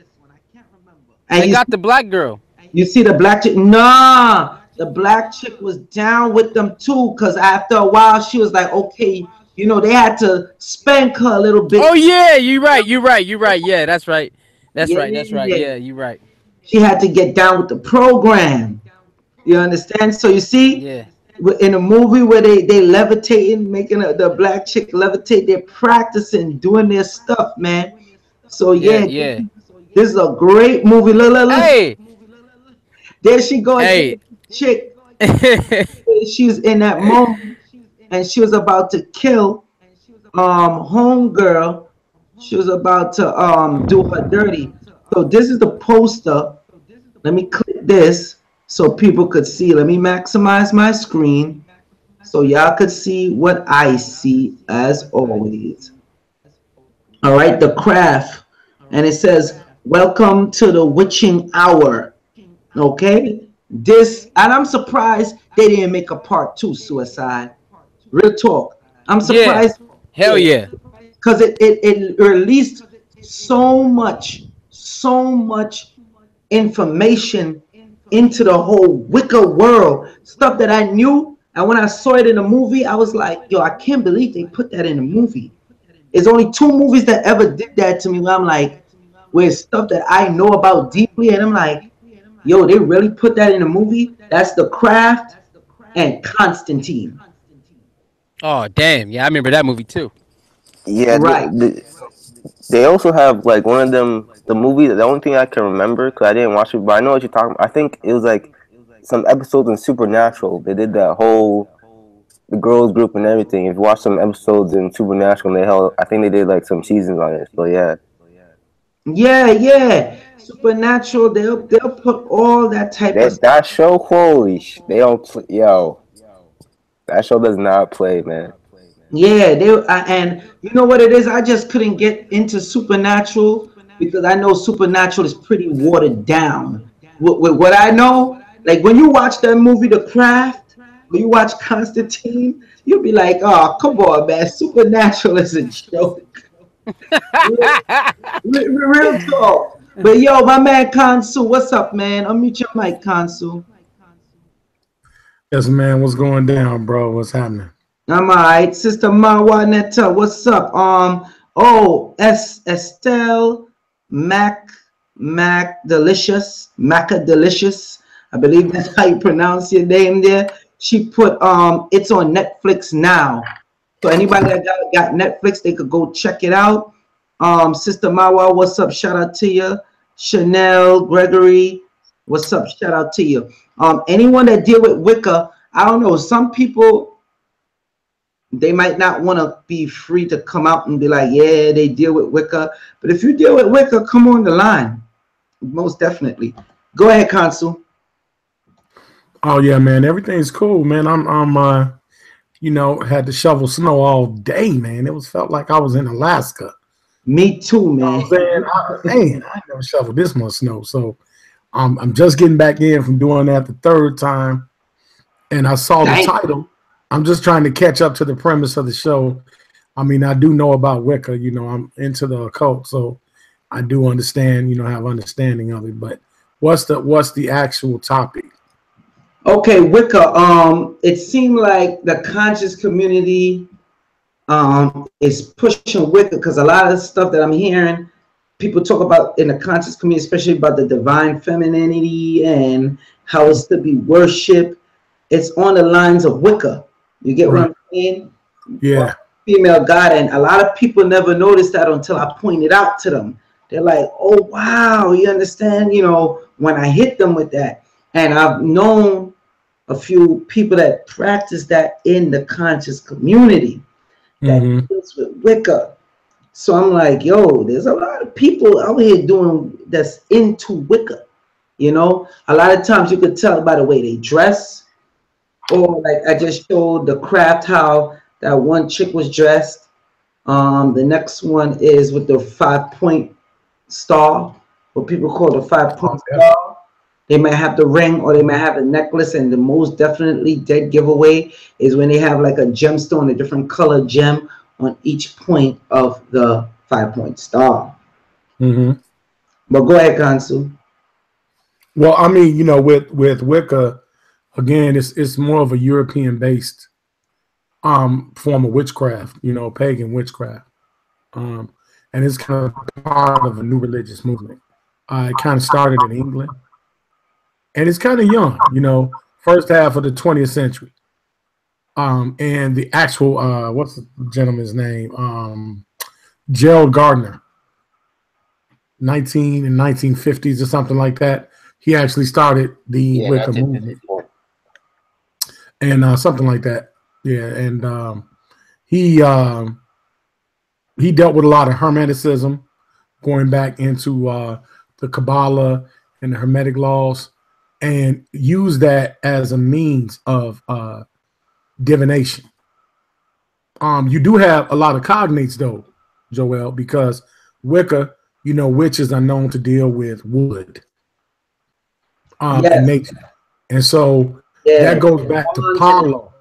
And They got the black girl. you see the black chick? Nah, the black chick was down with them too. Cause after a while, she was like, okay, they had to spank her a little Oh bit. yeah, you right, you right, you right. Yeah, that's right, that's right, that's right. Yeah, Yeah, you right. she had to get down with the program. You understand? So you see, Yeah, in a movie where they levitating, making the black chick levitate, they're practicing doing their stuff, man. So yeah, yeah, yeah. this is a great movie. Look, look, look. Hey, There she go again. hey. Chick, she was in that moment, and she was about to kill homegirl. She was about to do her dirty. So this is the poster. Let me click this so people could see. Let me maximize my screen so y'all could see what I see as always. All right, the craft, and it says, "Welcome to the witching hour." Okay, this, and I'm surprised they didn't make a part two. Suicide, real talk. I'm Yeah, surprised. hell Yeah, yeah. because it released so much information into the whole Wicca world, stuff that I knew. And when I saw it in the movie, I was like, yo, I can't believe they put that in the movie. There's only two movies that ever did that to me where I'm like, where stuff that I know about deeply, and I'm like, yo, they really put that in the movie? That's The Craft and Constantine. Oh damn, yeah, I remember that movie too. Yeah, Right. they also have like one of them. The movie. The only thing I can remember because I didn't watch it, but I know what you're talking about. I think it was like some episodes in Supernatural. They did that whole the girls group and everything. If you watch some episodes in Supernatural, they held, I think they did like some seasons on it. So yeah, Yeah. Supernatural. They'll put all that type of. that show, holy, they don't play, yo, that show does not play, man. Yeah, and you know what it is? I just couldn't get into Supernatural because I know Supernatural is pretty watered down. With what I know, like when you watch that movie, The Craft, when you watch Constantine, you'll be like, "Oh, come on, man! Supernatural is a joke." Real talk. But yo, my man Kansu, what's up, man? Unmute your mic, Kansu. Yes, man. What's going down, bro? What's happening? I'm alright, Sister Mawanetta. What's up? Estelle Mac Delicious, Maca Delicious. I believe that's how you pronounce your name there. She put it's on Netflix now. So anybody that got Netflix, they could go check it out. Sister Mawa, what's up? Shout out to you. Chanel Gregory, what's up? Shout out to you. Anyone that deal with Wicca, I don't know. Some people, they might not want to be free to come out and be like, yeah, they deal with Wicca. But if you deal with Wicca, come on the line. Most definitely. Go ahead, Consul. Oh yeah, man. Everything's cool, man. I'm you know, had to shovel snow all day, man. Felt like I was in Alaska. Me too, man. Man, I never shoveled this much snow. So I'm just getting back in from doing that the third time. And I saw the title. I'm just trying to catch up to the premise of the show. I mean, I do know about Wicca, you know, I'm into the occult, so I do understand, you know, have understanding of it. But what's the actual topic? Okay, Wicca, it seemed like the conscious community is pushing Wicca because a lot of the stuff that I'm hearing people talk about in the conscious community, especially about the divine femininity and how it's to be worshipped, it's on the lines of Wicca. You get what I'm saying? Yeah. Female god, and a lot of people never noticed that until I pointed out to them. They're like, oh wow, you understand, you know, when I hit them with that. And I've known a few people that practice that in the conscious community that deals with Wicca. So I'm like, yo, there's a lot of people out here doing that's into Wicca. You know, a lot of times you could tell by the way they dress, or like I just showed the craft how that one chick was dressed. The next one is with the 5-point star, what people call the 5-point star. They might have the ring or they might have a necklace, and the most definitely dead giveaway is when they have like a gemstone, a different color gem on each point of the 5-point star. But go ahead, Kansu. Well, I mean, you know, with Wicca, again, it's more of a European-based form of witchcraft, you know, pagan witchcraft, and it's kind of part of a new religious movement. It kind of started in England, and it's kind of young, you know, first half of the 20th century. And the actual what's the gentleman's name? Gerald Gardner, 1950s or something like that. He actually started the Wicca movement, and something like that. Yeah, and he dealt with a lot of Hermeticism, going back into the Kabbalah and the Hermetic laws, and used that as a means of divination. You do have a lot of cognates though, Joel, because Wicca, you know, witches are known to deal with wood, and nature, and so that goes back to Palo.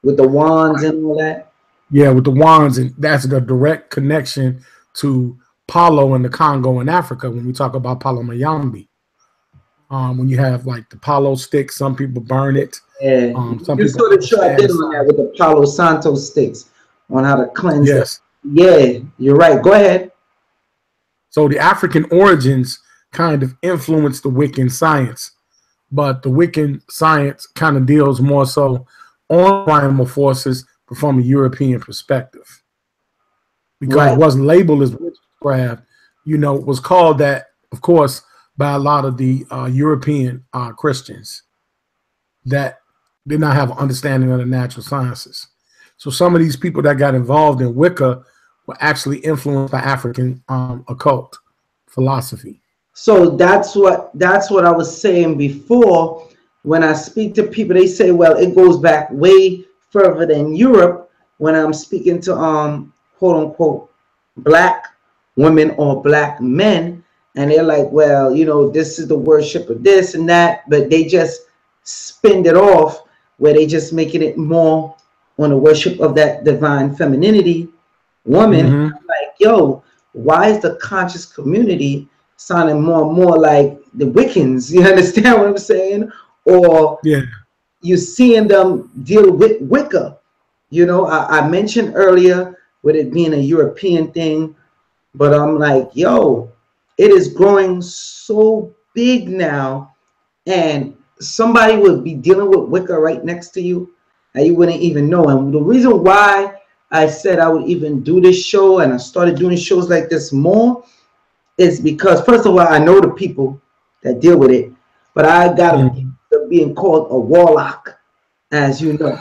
With the wands and all that? Yeah, with the wands, and that's the direct connection to Palo in the Congo in Africa when we talk about Palo Mayombe. When you have like the Palo stick, some people burn it. Yeah, some you people saw the show I did on that with the Palo Santo sticks on how to cleanse it. Yeah, you're right. Go ahead. So the African origins kind of influenced the Wiccan science, but the Wiccan science kind of deals more so on primal forces, but from a European perspective. Because it wasn't labeled as witchcraft, you know, it was called that, of course, by a lot of the European Christians that did not have an understanding of the natural sciences. So some of these people that got involved in Wicca were actually influenced by African occult philosophy. So that's what I was saying before. When I speak to people, they say, well, it goes back way further than Europe. When I'm speaking to quote unquote black women or black men, and they're like, well, you know, this is the worship of this and that, but they just spin it off where they just making it more on the worship of that divine femininity woman. Mm-hmm. Like, yo, why is the conscious community sounding more and more like the Wiccans? You understand what I'm saying? Or yeah, you seeing them deal with Wicca. You know, I mentioned earlier with it being a European thing, but I'm like, yo, it is growing so big now, and somebody would be dealing with Wicca right next to you, and you wouldn't even know. And the reason why I said I would even do this show, and I started doing shows like this more, is because, first of all, I know the people that deal with it, but I got mm-hmm. being called a warlock, as you know.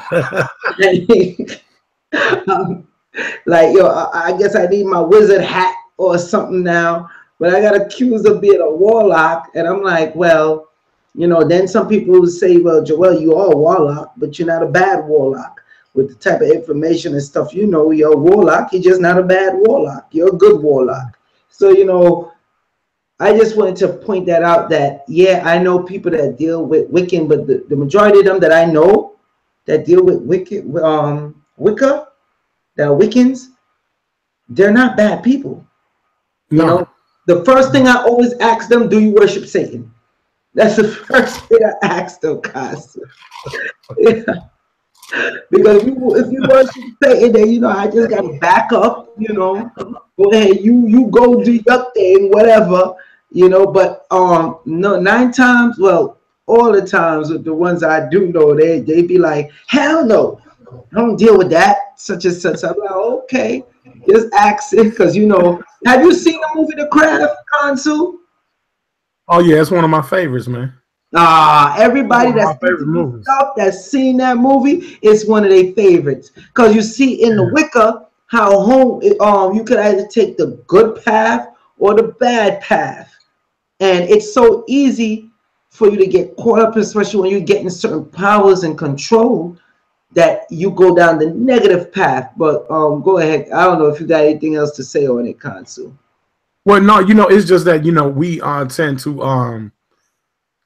Like, yo, I guess I need my wizard hat or something now, but I got accused of being a warlock, and I'm like, well, you know, then some people will say, well, Joel, you are a warlock, but you're not a bad warlock. With the type of information and stuff, you know, you're a warlock, you're just not a bad warlock. You're a good warlock. So, you know, I just wanted to point that out, that, yeah, I know people that deal with Wiccan, but the majority of them that I know that deal with Wicca, that are Wiccans, they're not bad people. No. You know, the first thing I always ask them, do you worship Satan? That's the first thing I ask them, guys. Yeah. Because if you worship Satan, then, you know, I just got to back up, you know. Go ahead, you go do your thing, whatever, you know. But no, 9 times, well, all the times with the ones I do know, they be like, hell no, I don't deal with that, such and such. I'm like, okay, just ask it, because, you know, have you seen the movie The Craft, Kansu? Oh yeah, it's one of my favorites, man. Everybody that's seen that movie, it's one of their favorites, because you see in the Wicca how you could either take the good path or the bad path, and it's so easy for you to get caught up, especially when you're getting certain powers and control, that you go down the negative path. But go ahead. I don't know if you got anything else to say on it, Kansu. Well, no, you know, it's just that, you know, we tend to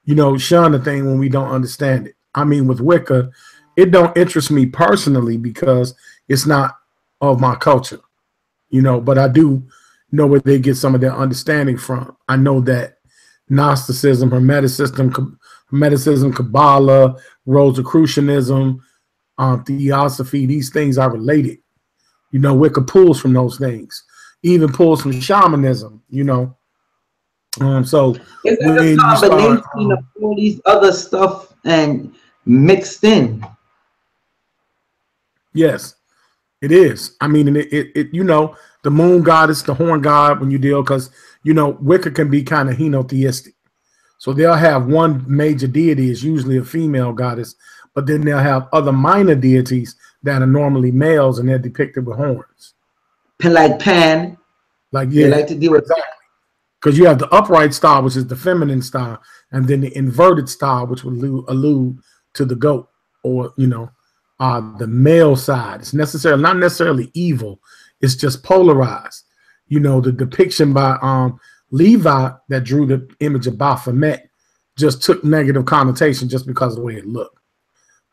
you know, shun the thing when we don't understand it. I mean, with Wicca, it don't interest me personally because it's not of my culture, you know, but I do know where they get some of their understanding from. I know that Gnosticism, Hermeticism, Kabbalah, Rosicrucianism, Theosophy, these things are related. You know, Wicca pulls from those things, even pulls from shamanism, you know. So it's a combination of all these other stuff and mixed in. Yes, it is. I mean, it you know, the moon goddess, the horn god, when you deal, because, you know, Wicca can be kind of henotheistic. So they'll have one major deity, is usually a female goddess, but then they'll have other minor deities that are normally males, and they're depicted with horns. Like Pan. Like, yeah, they like to deal with exactly. Because you have the upright style, which is the feminine style, and then the inverted style, which would allude to the goat, or, you know, the male side. It's not necessarily evil. It's just polarized. You know, the depiction by Levi that drew the image of Baphomet just took negative connotation just because of the way it looked.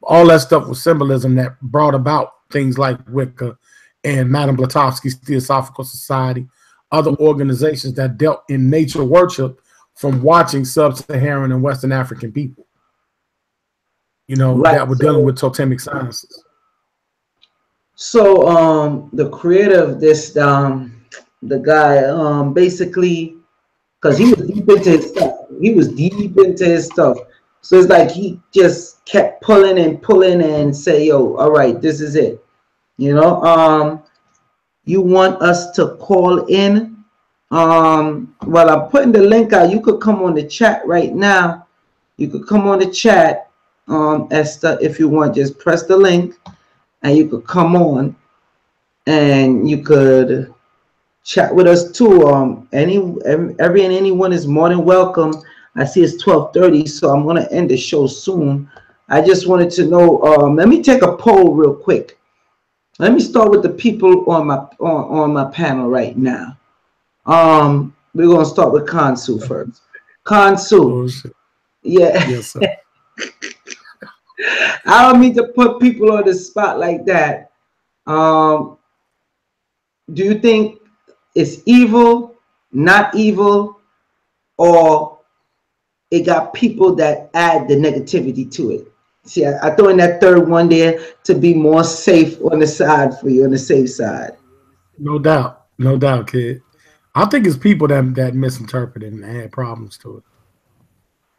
All that stuff was symbolism that brought about things like Wicca and Madame Blavatsky's Theosophical Society, other organizations that dealt in nature worship from watching sub-Saharan and Western African people, you know, that were dealing with totemic sciences. So the creator of this, the guy, basically, because he was deep into his stuff. So it's like he just kept pulling and say, yo, all right, this is it. You know, you want us to call in? Well, I'm putting the link out. You could come on the chat right now. You could come on the chat, Esther, if you want. Just press the link, and you could come on and you could chat with us too. Every and anyone is more than welcome. I see it's 12:30, so I'm gonna end the show soon. I just wanted to know. Let me take a poll real quick. Let me start with the people on my panel right now. We're gonna start with Kansu first. Kansu, yeah. Yes, sir. I don't mean to put people on the spot like that. Do you think it's evil, not evil, or it got people that add the negativity to it? See, I throw in that third one there to be more safe on the side for you, on the safe side. No doubt, kid. I think it's people that misinterpret it and add problems to it.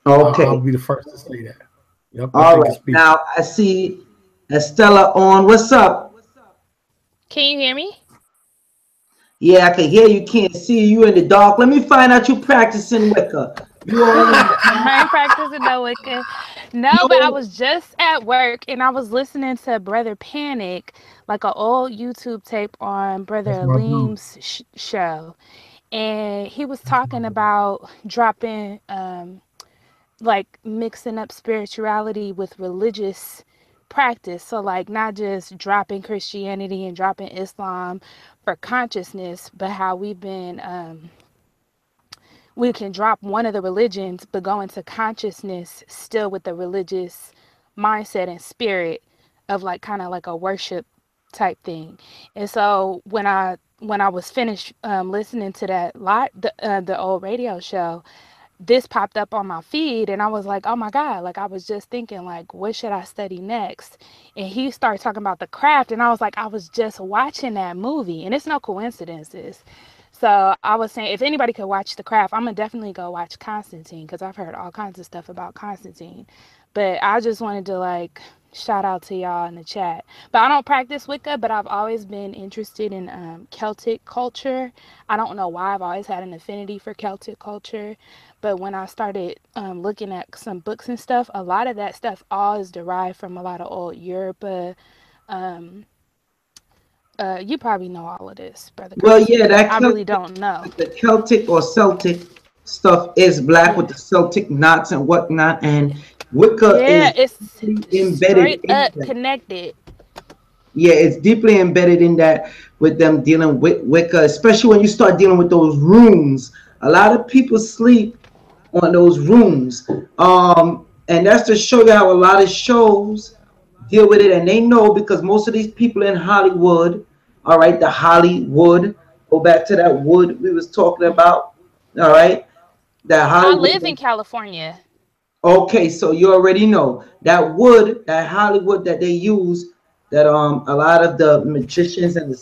Okay. I'll be the first to say that. Yep. All right. Now I see Estella on. What's up? Can you hear me? Yeah, I can hear you. Can't see you in the dark. Let me find out you practicing Wicca. I ain't practicing no Wicca. No, but I was just at work and I was listening to Brother Panic, like an old YouTube tape on Brother Aleem's show. And he was talking about dropping, like mixing up spirituality with religious practice. So like not just dropping Christianity and dropping Islam for consciousness, but how we've been we can drop one of the religions but go into consciousness still with the religious mindset and spirit of like kind of like a worship type thing. And so when I was finished listening to that the old radio show, this popped up on my feed and I was like, oh my God, like I was just thinking like, what should I study next? And he started talking about The Craft and I was like, I was just watching that movie, and it's no coincidences. So I was saying, if anybody could watch The Craft, I'm gonna definitely go watch Constantine, because I've heard all kinds of stuff about Constantine. But I just wanted to like shout out to y'all in the chat. But I don't practice Wicca, but I've always been interested in Celtic culture. I don't know why. I've always had an affinity for Celtic culture. But when I started looking at some books and stuff, a lot of that stuff all is derived from a lot of old Europe. You probably know all of this, Brother. Well, yeah, that I really don't know. The Celtic or Celtic stuff is black with the Celtic knots and whatnot, and Wicca is it's straight up connected. Yeah, it's deeply embedded in that with them dealing with Wicca, especially when you start dealing with those runes. A lot of people sleep on those runes, and that's to show you how a lot of shows deal with it, and they know, because most of these people in Hollywood, all right, the Hollywood, go back to that wood we was talking about, all right, that Hollywood. I live in California. Okay, so you already know that wood, that Hollywood that they use, that a lot of the magicians and the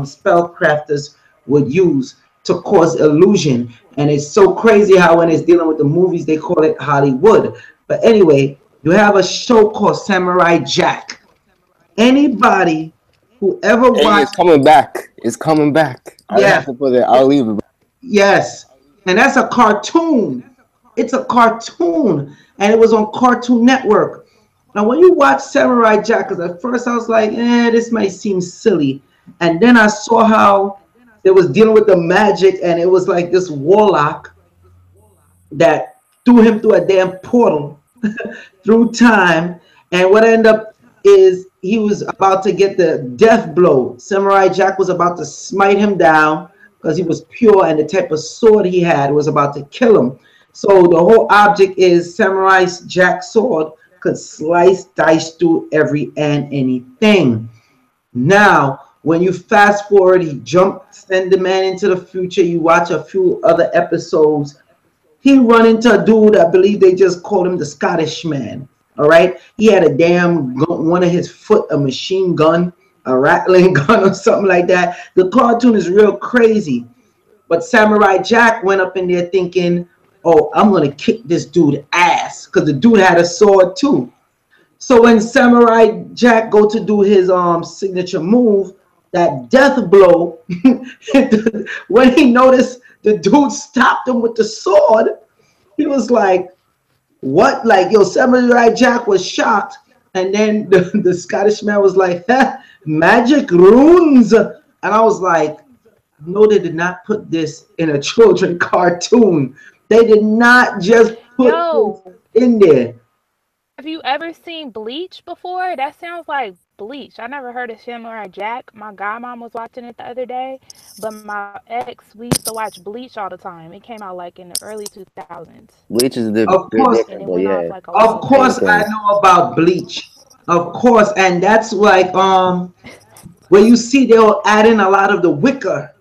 spell crafters would use to cause illusion. And it's so crazy how when it's dealing with the movies, they call it Hollywood. But anyway, you have a show called Samurai Jack. Anybody who ever watched... It's coming back. It's coming back. Yeah. I have to put it. I'll leave it. Yes. And that's a cartoon. It's a cartoon. And it was on Cartoon Network. Now, when you watch Samurai Jack, because at first I was like, this might seem silly. And then I saw how it was dealing with the magic, and it was like this warlock that threw him through a damn portal through time. And what ended up is he was about to get the death blow. Samurai Jack was about to smite him down because he was pure, and the type of sword he had was about to kill him. So the whole object is Samurai Jack's sword could slice, dice through every and anything. Now, when you fast forward, he send the man into the future. You watch a few other episodes. He run into a dude, I believe they just called him the Scottish man. All right. He had a damn gun, one of his foot, a machine gun, a rattling gun or something like that. The cartoon is real crazy. But Samurai Jack went up in there thinking, oh, I'm going to kick this dude ass, because the dude had a sword too. So when Samurai Jack go to do his signature move, that death blow, when he noticed the dude stopped him with the sword, he was like, what? Like, yo, Samurai Jack was shocked. And then the Scottish man was like, magic runes. And I was like, no, they did not put this in a children cartoon. They did not just put this Yo, in there. have you ever seen Bleach before? That sounds like Bleach. I never heard of Samurai Jack. My godmom was watching it the other day, but my ex, we used to watch Bleach all the time. It came out like in the early 2000s, Bleach is Of they're course, and it different, but went off yeah, like a of while same ago. course, I thing. know about Bleach. Of course, and that's like where you see they'll add in a lot of the Wicca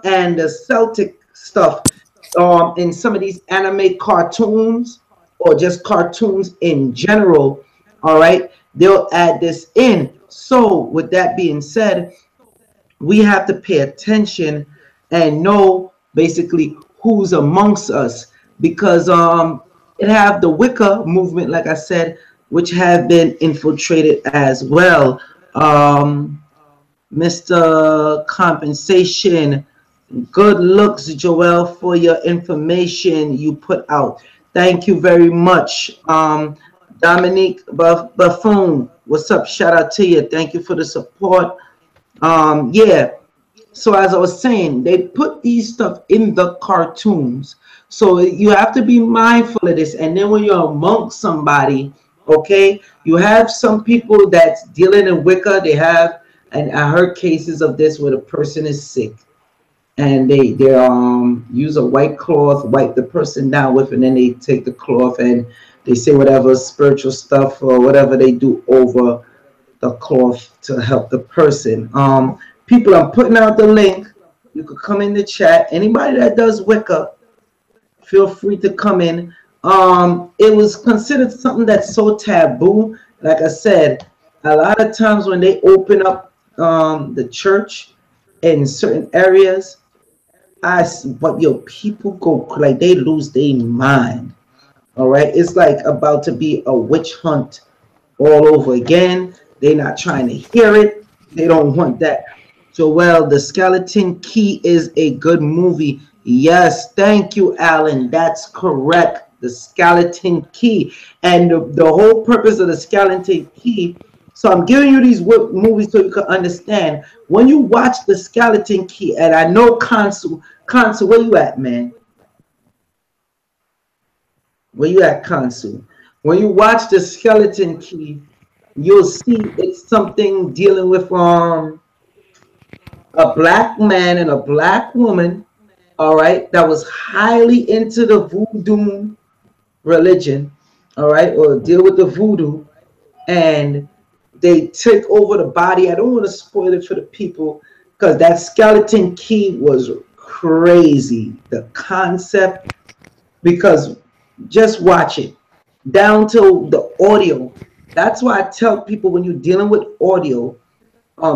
and the Celtic stuff in some of these anime cartoons or just cartoons in general. All right, they'll add this in. So, with that being said, we have to pay attention and know basically who's amongst us because it have the Wicca movement, like I said, which have been infiltrated as well. Mr. Compensation, good looks, Joel, for your information you put out. Thank you very much. Dominique Buffoon, what's up? Shout out to you. Thank you for the support. Yeah, so as I was saying, they put these stuff in the cartoons. So you have to be mindful of this. And then when you're amongst somebody, okay, you have some people that's dealing in Wicca. They have, and I heard cases of this where the person is sick and they use a white cloth, wipe the person down with, and then they take the cloth and they say whatever spiritual stuff or whatever they do over the cloth to help the person. People, I'm putting out the link. You could come in the chat. Anybody that does Wicca, feel free to come in. It was considered something that's so taboo. Like I said, a lot of times when they open up the church in certain areas, but your people go like they lose their mind. All right, it's like about to be a witch hunt all over again. They're not trying to hear it. They don't want that. So, well, The Skeleton Key is a good movie. Yes, thank you, Alan. That's correct. The Skeleton Key. And the whole purpose of The Skeleton Key. So, I'm giving you these movies so you can understand. When you watch The Skeleton Key, and I know Consul, where you at, man? Where you at, Consul? When you watch The Skeleton Key, you'll see it's something dealing with a black man and a black woman, all right, that was highly into the voodoo religion, all right, or deal with the voodoo, and they take over the body. I don't want to spoil it for the people because that Skeleton Key was crazy. The concept, because just watch it down to the audio. That's why I tell people when you're dealing with audio,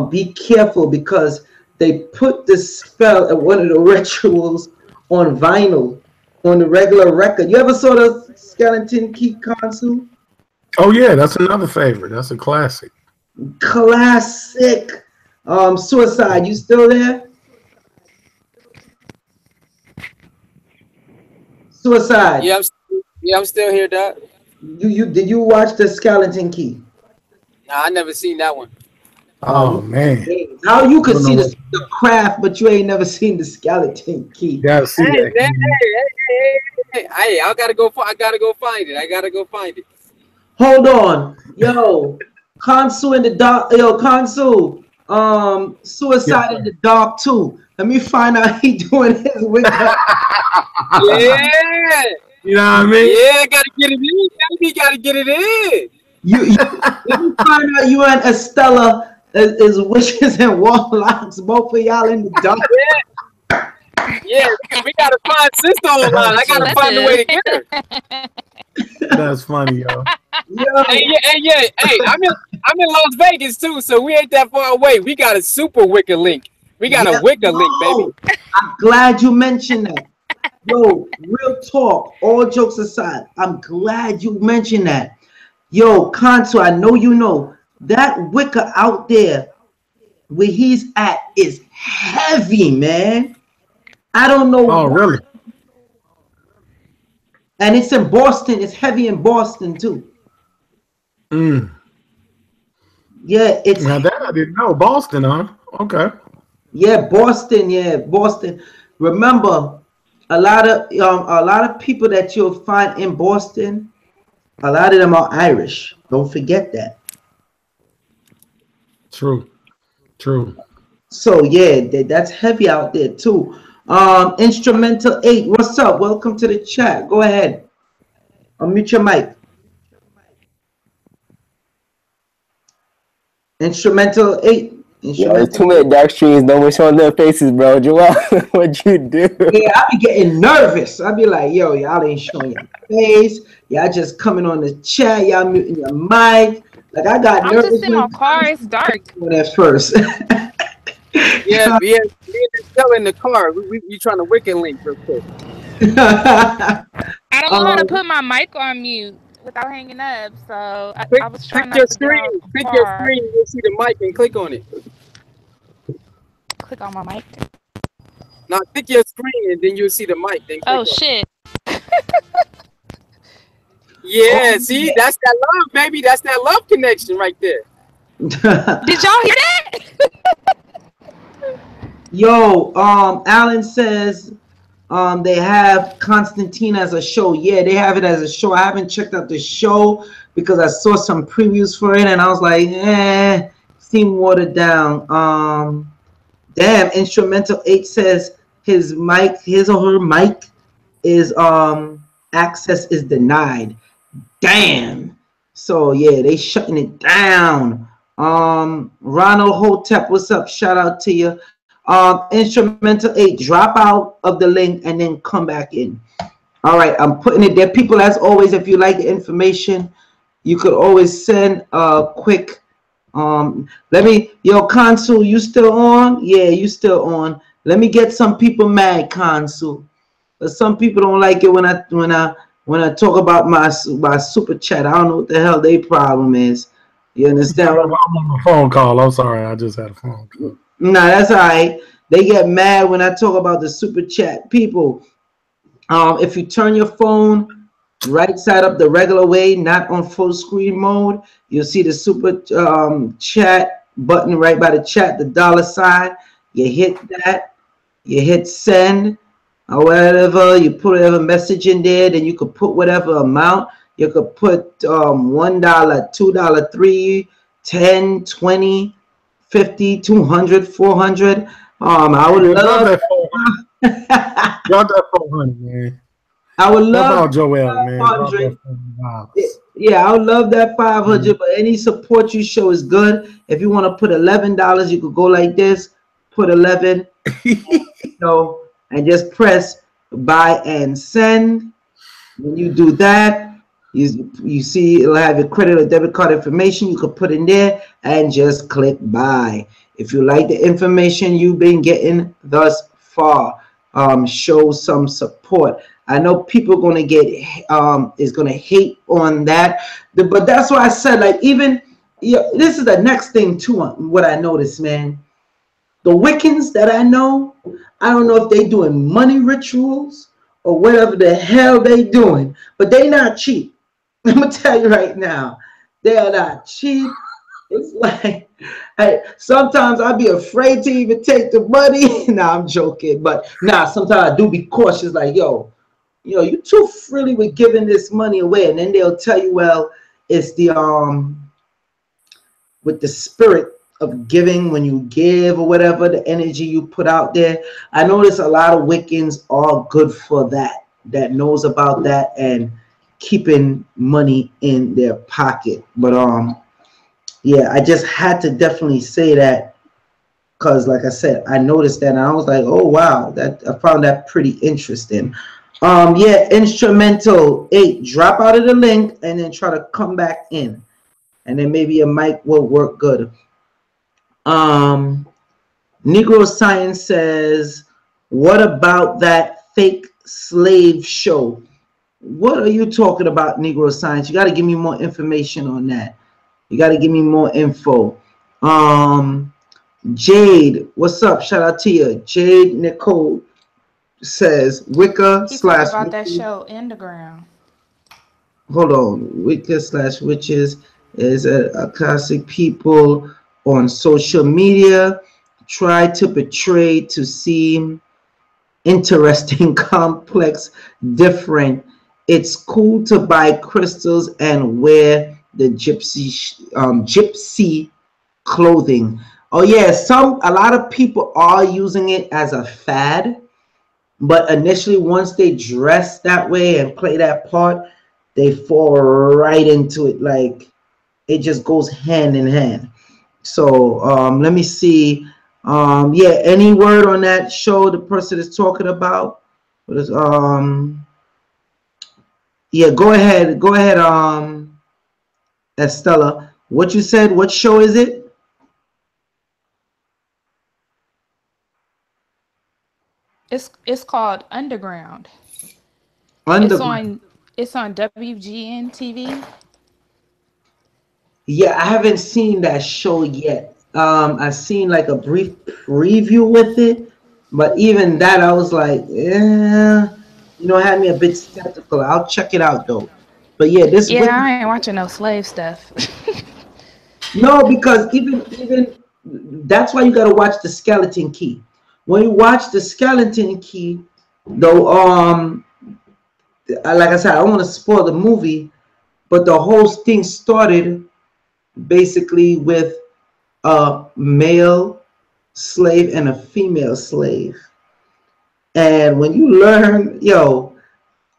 be careful because they put this spell at one of the rituals on vinyl, on the regular record. You ever saw the Skeleton Key console? Oh yeah, that's another favorite. That's a classic. Classic. Suicide, you still there? Suicide. Yeah, I'm still here, Doc. You did you watch the Skeleton Key? Nah, I never seen that one. Oh man, how you could see the craft, but you ain't never seen the Skeleton Key? You gotta see that. Hey, I gotta go find it. I gotta go find it. Hold on, yo, Consul in the dark, yo, Consul, Suicide in the Dark too. Let me find out he doing his Wicca. Yeah, you know what I mean? Yeah, gotta get it in. Baby, gotta get it in. You let me find out you and Estella is witches and warlocks, both of y'all in the dark. Yeah, we gotta find sister online. I gotta find a way to get her. That's funny, yo. Hey, I'm in Las Vegas too, so we ain't that far away. We got a super Wicca link. We got a Wicca link, baby. I'm glad you mentioned that. Yo, real talk, all jokes aside, I'm glad you mentioned that. Yo, Consul, I know you know that Wicca out there where he's at is heavy, man. I don't know. Oh, really? And it's in Boston. It's heavy in Boston too. Mm. Yeah, it's Now that I didn't know. Boston, huh? Okay. yeah, Boston. Yeah, Boston. Remember, a lot of people that you'll find in Boston, a lot of them are Irish. Don't forget that. True. True. So yeah, that's heavy out there too. Instrumental 8, what's up? Welcome to the chat. Go ahead. Unmute your mic. Instrumental 8. Yo, it's Instrumental too many dark streams. No more showing their faces, bro. Joel, what'd you do? Yeah, I be getting nervous. I be like, yo, y'all ain't showing your face. Y'all just coming on the chat. Y'all muting your mic. Like I got I'm nervous just in my car. It's dark. when at first. Yeah, me and Stella in the car. We trying to Wiccan link real quick. I don't know how to put my mic on mute without hanging up, so I was trying Click not your to get screen. off Click your far. screen. You'll see the mic and click on it. Click on my mic. Now click your screen and then you'll see the mic. Then click Oh on shit! it. Yeah, see, that's that love, baby. That's that love connection right there. Did y'all hear that? Yo, Alan says they have Constantine as a show. Yeah, they have it as a show. I haven't checked out the show because I saw some previews for it and I was like, seem watered down. Damn, Instrumental 8 says his or her mic is access is denied. Damn. So yeah, they shutting it down. Ronald Hotep, what's up? Shout out to you. Instrumental 8, drop out of the link and then come back in. All right, I'm putting it there. People, as always, if you like the information, you could always send a quick Consul, you still on? Yeah, you still on. Let me get some people mad, Consul. But some people don't like it when I talk about my super chat. I don't know what the hell their problem is. You understand? I'm on a phone call. I'm sorry, I just had a phone call. Nah, that's all right. They get mad when I talk about the super chat. People, if you turn your phone right side up the regular way, not on full screen mode, you'll see the super chat button right by the chat, the $sign. You hit that, you hit send, or whatever, you put whatever message in there, then you could put whatever amount. You could put $1, $2, $3, $10, $20, $50, $200, $400. I would love that 400. Drop that 400, man. I would love about Joel, man. Yeah, I would love that 500, but any support you show is good. If you want to put $11, you could go like this, put 11, and just press buy and send. When you do that, you see it'll have your credit or debit card information. You could put in there and just click buy. If you like the information you've been getting thus far, show some support. I know people are gonna get is gonna hate on that, but that's why I said, like, even this is the next thing too. What I noticed, man, the Wiccans that I know, I don't know if they doing money rituals or whatever the hell they doing, but they not cheap. I'm gonna tell you right now, they are not cheap. It's like, hey, sometimes I'd be afraid to even take the money. Nah, I'm joking, but sometimes I do be cautious. Like, yo, you too freely with giving this money away, and then they'll tell you, well, it's the with the spirit of giving, when you give or whatever, the energy you put out there. I notice a lot of Wiccans are good for that knows about that and keeping money in their pocket. But yeah, I just had to definitely say that because, like I said, I noticed that and I was like, oh wow, that I found that pretty interesting. Yeah, Instrumental 8, drop out of the link and then try to come back in, and then maybe your mic will work good. Negro Science says, what about that fake slave show? What are you talking about, Negro Science? You got to give me more information on that. You got to give me more info. Jade, what's up? Shout out to you. Jade Nicole says Wicca He slash talked about that show in the ground. Hold on. Wicca slash witches Is a classic people on social media try to portray to seem interesting, complex, different. It's cool to buy crystals and wear the gypsy clothing. Oh yeah, a lot of people are using it as a fad, but initially once they dress that way and play that part, they fall right into it. Like it just goes hand in hand. So let me see. Yeah, any word on that show the person is talking about? What is yeah, go ahead, Estella. What you said, what show is it? It's called Underground. It's Underground. on it's on WGN TV. Yeah, I haven't seen that show yet. I've seen like a brief preview with it, but even that I was like, yeah, had me a bit skeptical. I'll check it out though. But yeah, this Yeah, Wicca. I ain't watching no slave stuff. No, because even that's why you gotta watch the Skeleton Key. When you watch the Skeleton Key, though, like I said, I don't want to spoil the movie, but the whole thing started basically with a male slave and a female slave. And when you learn,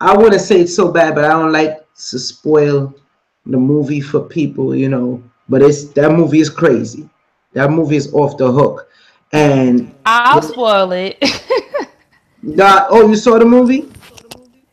I wouldn't say it's so bad, but I don't like to spoil the movie for people. But that movie is crazy. That movie is off the hook. And I'll spoil it. oh, you saw the movie?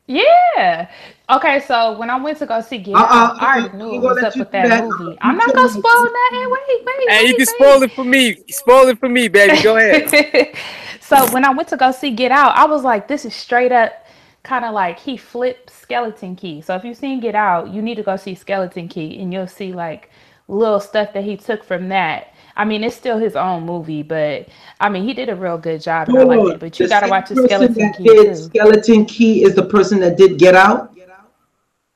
Yeah. Okay, so when I went to go see Get Out, I already I knew ain't what gonna was let up you with do that that. movie. I'm You not kidding gonna me? spoil nothing. Hey, you can spoil it for me. Spoil it for me, baby. Go ahead. Wait. So when I went to go see Get Out, I was like, this is straight up kind of like he flipped Skeleton Key. So if you've seen Get Out, you need to go see Skeleton Key and you'll see like little stuff that he took from that. I mean, it's still his own movie, but I mean, he did a real good job and I Hold liked on. it. But The you got to same watch the person Skeleton that Key did too. Skeleton Key is the person that did Get Out?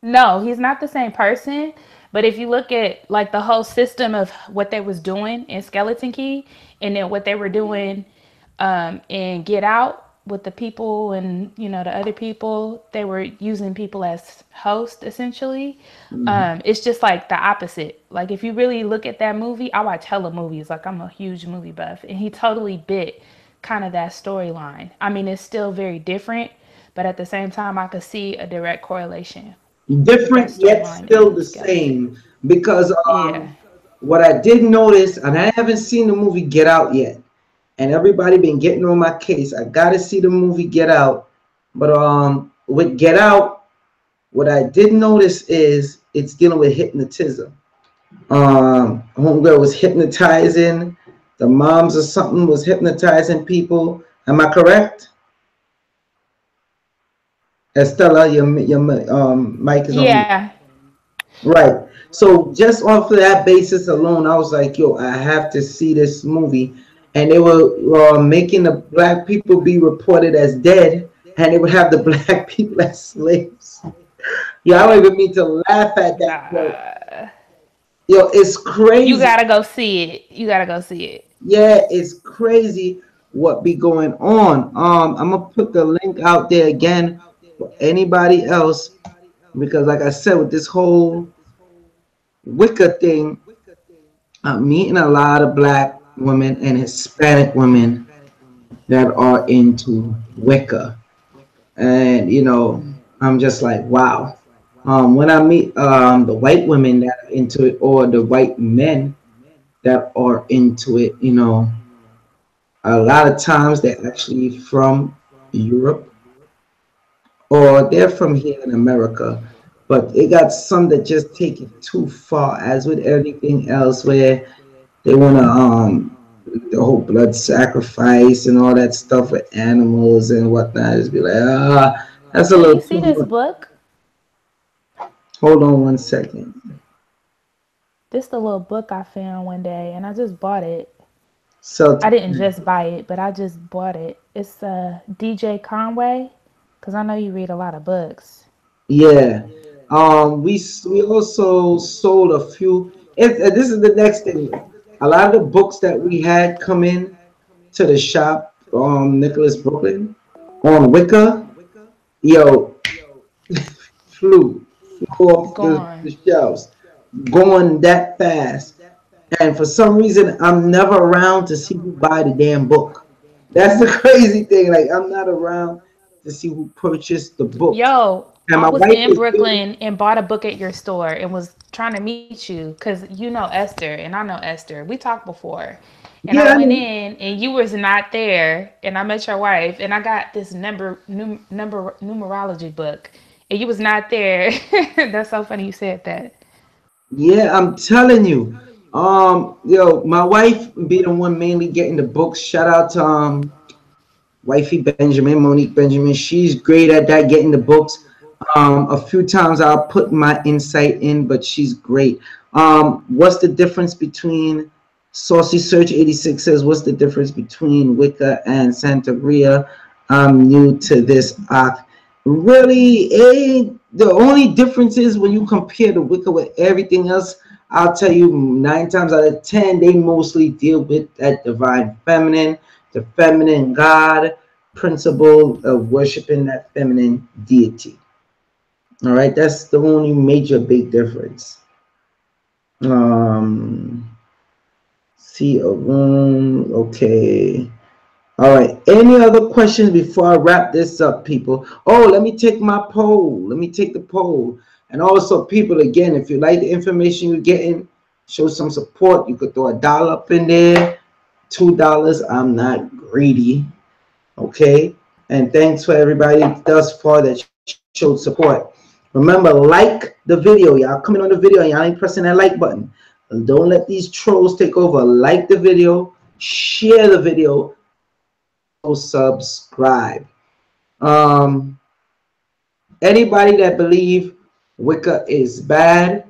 No, he's not the same person. But if you look at like the whole system of what they was doing in Skeleton Key, and then what they were doing in Get Out with the people and the other people, they were using people as hosts essentially. Mhm. It's just like the opposite. Like if you really look at that movie, I watch hella movies. Like I'm a huge movie buff, and he totally bit kind of that storyline. I mean, it's still very different, but at the same time, I could see a direct correlation with that Different yet storyline still in the Skeleton. same. Because Yeah. what I did notice, and I haven't seen the movie Get Out yet, and everybody been getting on my case. I gotta see the movie Get Out. But with Get Out, what I did notice is it's dealing with hypnotism. Homegirl was hypnotizing the moms or something was hypnotizing people. Am I correct? Estella, your mic is on. Yeah. Right. So just off of that basis alone, I was like, yo, I have to see this movie. And they were making the black people be reported as dead, and they would have the black people as slaves. Yeah, I don't even mean to laugh at that, but Nah. yo, it's You crazy. gotta go see it. You gotta go see it. Yeah, it's crazy what be going on. I'm gonna put the link out there again for anybody else because, like I said, with this whole Wicca thing, I'm meeting a lot of black women and Hispanic women that are into Wicca, and I'm just like, wow. When I meet the white women that are into it, or the white men that are into it, a lot of times they're actually from Europe or they're from here in America, but they got some that just take it too far, as with everything else, where they want to the whole blood sacrifice and all that stuff with animals and whatnot. Just be like, that's a Hey, little you see too this much. book? Hold on one second. This the little book I found one day, and I just bought it. So I didn't just buy it, but I just bought it. It's DJ Conway, because I know you read a lot of books. yeah, We also sold a few. This is the next thing. A lot of the books that we had come in to the shop, Nicholas Brooklyn, on Wicca, yo, flew off the Gone. shelves, going that fast. And for some reason, I'm never around to see who buy the damn book. That's the crazy thing. Like I'm not around to see who purchased the books. Yo, And I my was wife in is doing, Brooklyn and bought a book at your store and was trying to meet you because you know Esther and I know Esther. We talked before. And I yeah, I went know. in and you was not there and I met your wife and I got this numerology book and you was not there. That's so funny you said that. Yeah, I'm telling you. Yo, my wife be the one mainly getting the books. Shout out to wifey Benjamin, Monique Benjamin. She's great at that, getting the books. A few times I'll put my insight in, but she's great. What's the difference between Saucy Search 86 says, what's the difference between Wicca and Santeria? I'm new to this. Really, the only difference is when you compare the Wicca with everything else. I'll tell you, 9 times out of 10, they mostly deal with that divine feminine, the feminine God principle of worshiping that feminine deity. All right, that's the only major big difference. Um, see a room. Okay. All right. Any other questions before I wrap this up, people? Oh, let me take my poll. Let me take the poll. And also, people, again, if you like the information you're getting, show some support. You could throw $1 up in there, $2. I'm not greedy. Okay. And thanks for everybody thus far that showed support. Remember, like the video. Y'all coming on the video and y'all ain't pressing that like button. And don't let these trolls take over. Like the video, share the video, also subscribe. Um, Anybody that believe Wicca is bad,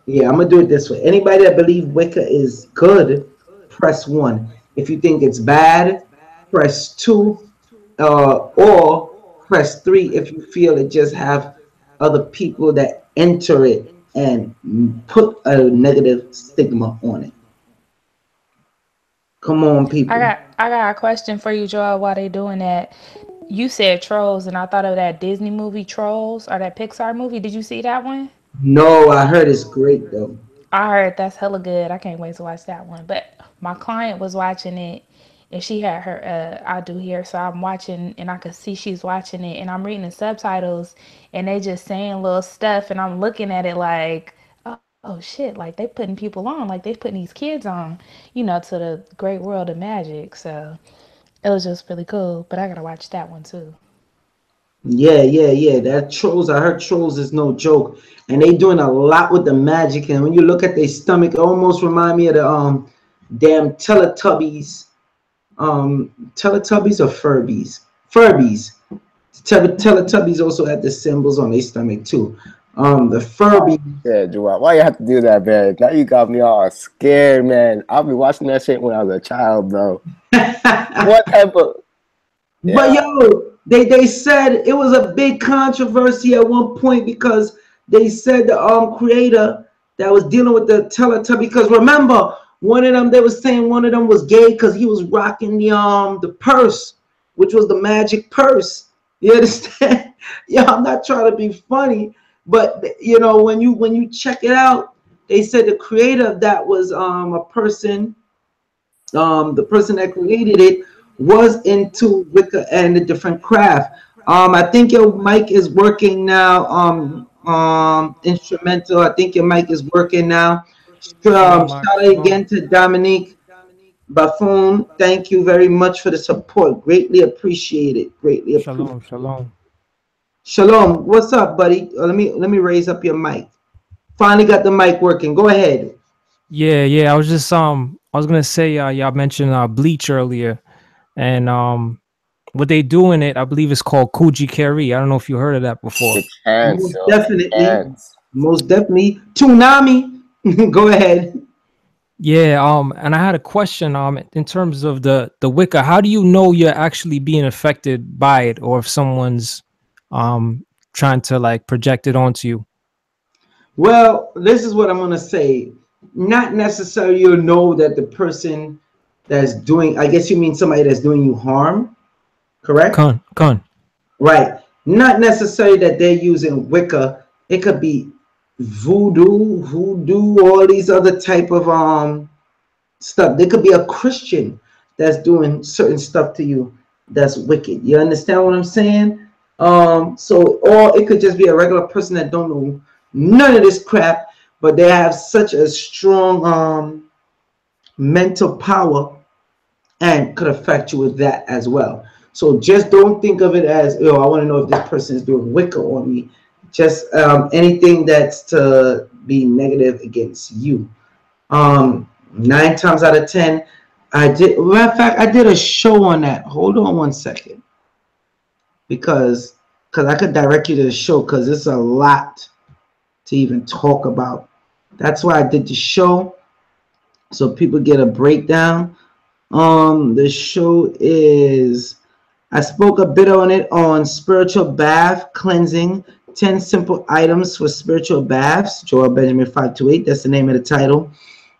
yeah, I'm gonna do it this way. Anybody that believe Wicca is good, press 1. If you think it's bad, press 2. Or press 3 if you feel it just have other people that enter it and put a negative stigma on it. Come on, people. I got a question for you, Joel, while they doing that. You said trolls and I thought of that Disney movie Trolls or that Pixar movie. Did you see that one? No, I heard it's great though. I heard that's hella good. I can't wait to watch that one. But my client was watching it and she had her I do here, so I'm watching and I could see she's watching it and I'm reading the subtitles and they just saying little stuff and I'm looking at it like, oh shit, like they putting people on, like they putting these kids on, to the great world of magic. So it was just really cool. But I gotta watch that one too. Yeah. That Trolls, I heard Trolls is no joke, and they doing a lot with the magic. And when you look at their stomach, it almost remind me of the damn Teletubbies. Teletubbies or Furbies? Furbies. Teletubbies also had the symbols on their stomach too. The Furby. Yeah, Joel, why you have to do that, man? Now you got me all scared, man. I'll be watching that shit when I was a child, bro. What type of... But yo, they said it was a big controversy at one point because they said the creator that was dealing with the Teletubby, because remember one of them, they was saying one of them was gay because he was rocking the purse, which was the magic purse. You understand? Yeah, I'm not trying to be funny, but when you check it out, they said the creator of that was a person, the person that created it was into Wicca and a different craft. I think your mic is working now. Instrumental. I think your mic is working now. Shalom, Shout Mark. out Shalom. again to Dominique Buffoon. Thank you very much for the support. Greatly appreciate it. Greatly appreciate Shalom. it. Shalom. Shalom. What's up, buddy? Let me raise up your mic. Finally got the mic working. Go ahead. Yeah. I was just I was gonna say y'all mentioned bleach earlier, and what they do in it, I believe it's called Kuji Keri. I don't know if you heard of that before. It can't, Most yo. It definitely. can't. Most definitely. Tsunami. Go ahead. Yeah, and I had a question in terms of the Wicca. How do you know you're actually being affected by it, or if someone's trying to like project it onto you? Well, this is what I'm gonna say. Not necessarily you'll know that the person that's doing, I guess you mean somebody that's doing you harm, correct? Con. Right. Not necessarily that they're using Wicca. It could be voodoo, all these other type of stuff. There could be a Christian that's doing certain stuff to you that's wicked. You understand what I'm saying? So or it could just be a regular person that don't know none of this crap, but they have such a strong mental power and could affect you with that as well. So just don't think of it as, oh, I want to know if this person is doing Wicca on me. Just anything that's to be negative against you. 9 times out of 10, I did. Matter of fact, I did a show on that. Hold on one second, because I could direct you to the show because it's a lot to even talk about. That's why I did the show, so people get a breakdown. The show is, I spoke a bit on it on spiritual bath cleansing, 10 simple items for spiritual baths. joelbenjamin528. That's the name of the title.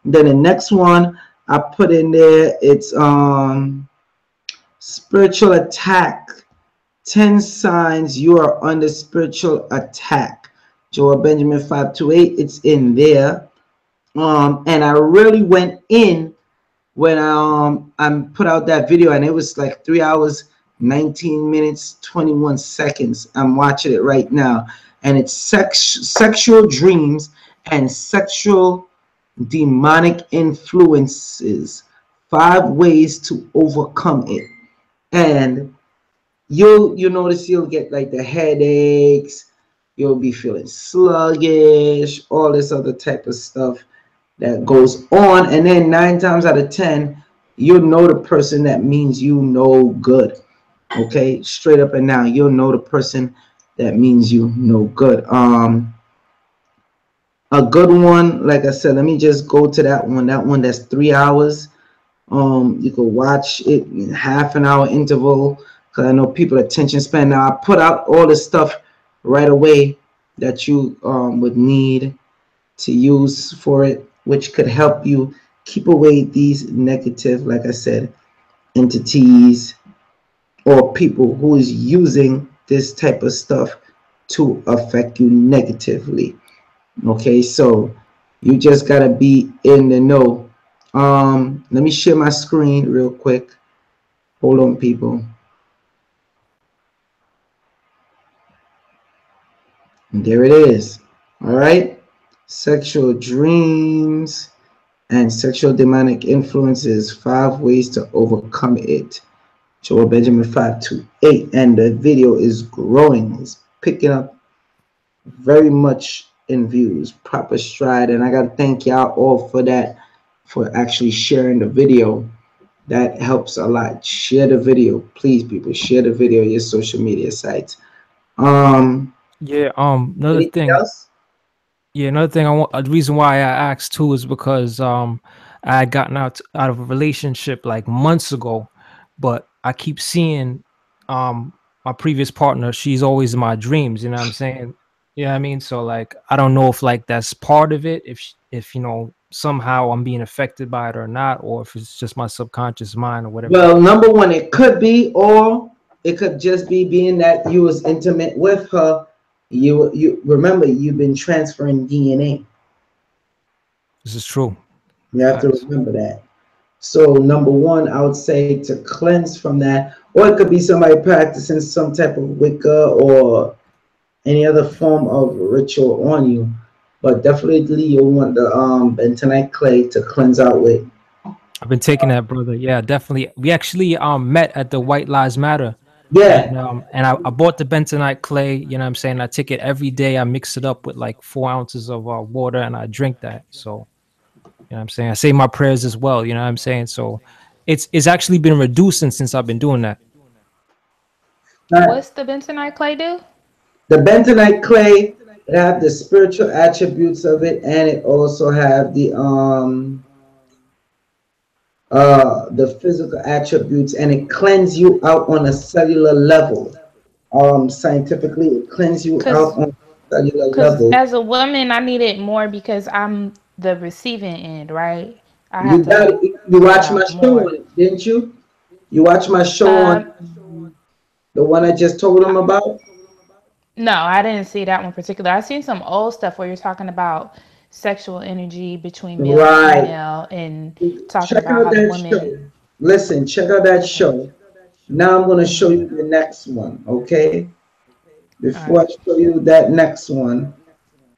Then the next one I put in there, it's spiritual attack, 10 signs you are under spiritual attack. joelbenjamin528. It's in there. And I really went in when I put out that video, and it was like 3 hours 19 minutes 21 seconds. I'm watching it right now, and it's sexual dreams and sexual demonic influences, 5 ways to overcome it. And you'll notice you'll get like the headaches, you'll be feeling sluggish, all this other type of stuff that goes on. And then 9 times out of 10, you'll know the person that means you no good. Okay, straight up and down, you'll know the person that means you no good. A good one, like I said, let me just go to that one that's 3 hours. You can watch it in half an hour interval, because I know people attention span. Now I put out all the stuff right away that you would need to use for it, which could help you keep away these negative, like I said, entities or people who is using this type of stuff to affect you negatively. Okay, so you just gotta be in the know. Let me share my screen real quick. Hold on, people. And there it is. All right, sexual dreams and sexual demonic influences, 5 ways to overcome it. joelbenjamin528, and the video is growing. It's picking up very much in views, proper stride, and I gotta thank y'all all for that, for actually sharing the video. That helps a lot. Share the video, please, people. Share the video on your social media sites. Yeah. Another Anything thing. else? Yeah, another thing the reason why I asked too is because I had gotten out of a relationship like months ago, but I keep seeing my previous partner. She's always in my dreams. You know what I'm saying? Yeah, I mean, so like I don't know if like that's part of it. If you know somehow I'm being affected by it or not, or if it's just my subconscious mind or whatever. Well, number one, it could be, or it could just be being that you was intimate with her. You remember, you've been transferring DNA. This is true. You have to remember that. So number one, I would say to cleanse from that, or it could be somebody practicing some type of Wicca or any other form of ritual on you. But definitely you'll want the bentonite clay to cleanse out with. I've been taking that, brother. Yeah, definitely. We actually met at the White Lives Matter. Yeah. And I bought the bentonite clay, you know what I'm saying? I take it every day. I mix it up with like 4 ounces of water and I drink that. So, you know what I'm saying? I say my prayers as well, you know what I'm saying? So it's actually been reducing since I've been doing that. What's the bentonite clay do? The bentonite clay, it have the spiritual attributes of it, and it also have the physical attributes, and it cleanses you out on a cellular level. Scientifically, it cleans you out Cause, on a cellular cause level. as a woman, I need it more because I'm the receiving end, right? I have You got to it. You put watched my out show more. on it, didn't you? You watched my show on Um, the one I just told him about? no, I didn't see that one particular. I seen some old stuff where you're talking about sexual energy between male and Right. female and talking Check about out how the that woman. show. Listen, check out that Okay. show. Now I'm going to show Mm-hmm. you the next one, okay? All Before I right. show you that next one,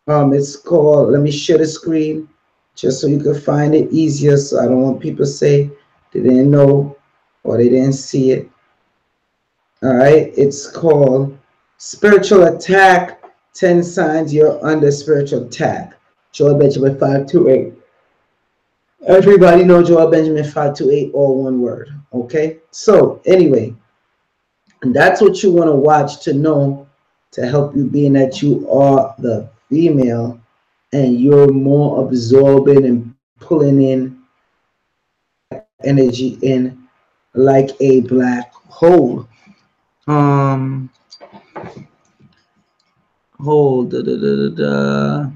it's called, let me share the screen just so you can find it easier. So I don't want people to say they didn't know or they didn't see it. All right, it's called Spiritual Attack 10 Signs You're Under Spiritual Attack. Joel Benjamin 528. Everybody know Joel Benjamin 528, all one word. Okay, so anyway, and that's what you want to watch to know to help you, being that you are the female and you're more absorbing and pulling in energy in like a black hole. Um, hold da, da, da, da, da.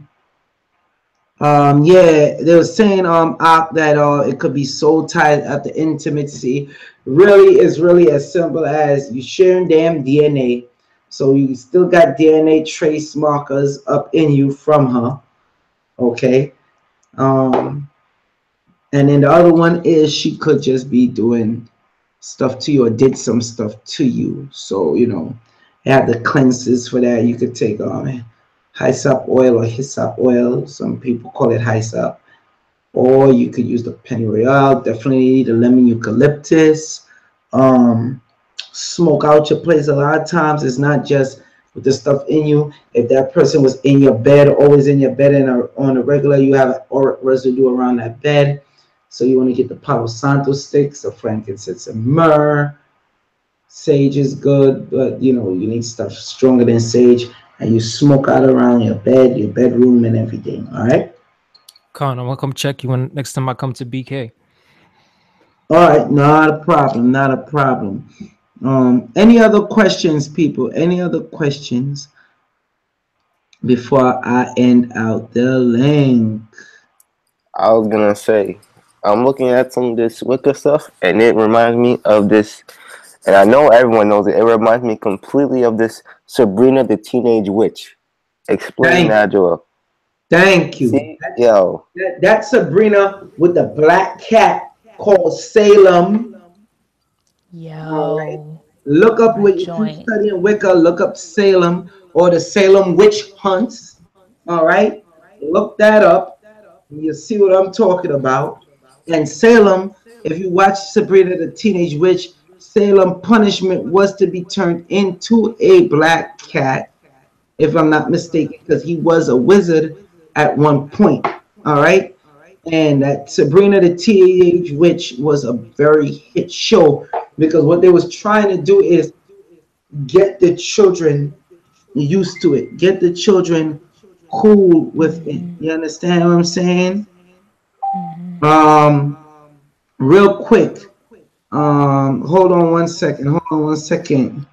Yeah, they were saying that it could be soul tied at the intimacy. Really is really as simple as you sharing damn DNA. So you still got DNA trace markers up in you from her. Okay. Um, and then the other one is she could just be doing stuff to you or did some stuff to you. So, you have the cleanses for that. You could take hyssop oil or hyssop oil. Some people call it hyssop. Or you could use the pennyroyal. Definitely the lemon eucalyptus. Um, Smoke out your place. A lot of times it's not just with the stuff in you. If that person was in your bed, always in your bed and on a regular, you have an auric residue around that bed. So you want to get the Palo Santo sticks, the frankincense and myrrh. Sage is good, but you need stuff stronger than sage. And you smoke out around your bed, your bedroom, and everything. All right. Con, I'm gonna come check you when next time I come to BK. All right, not a problem, not a problem. Any other questions, people? Any other questions before I end out the link? I was gonna say, I'm looking at some of this Wicca stuff, and it reminds me of this. And I know everyone knows it. It reminds me completely of this Sabrina the Teenage Witch. Explain that, Joel. Thank you. See, yo, That's Sabrina with the black cat called Salem. All right. Yo, Look up my if you joint. studying Wicca, look up Salem or the Salem witch hunts. All right. Look that up. You'll see what I'm talking about. And Salem, if you watch Sabrina the Teenage Witch, Salem punishment was to be turned into a black cat, if I'm not mistaken, because he was a wizard at one point. All right. And that Sabrina the Teenage Witch was a very hit show because what they was trying to do is get the children used to it, get the children cool with it. Mm-hmm. You understand what I'm saying? Mm-hmm. Real quick. Hold on one second. Hold on one second.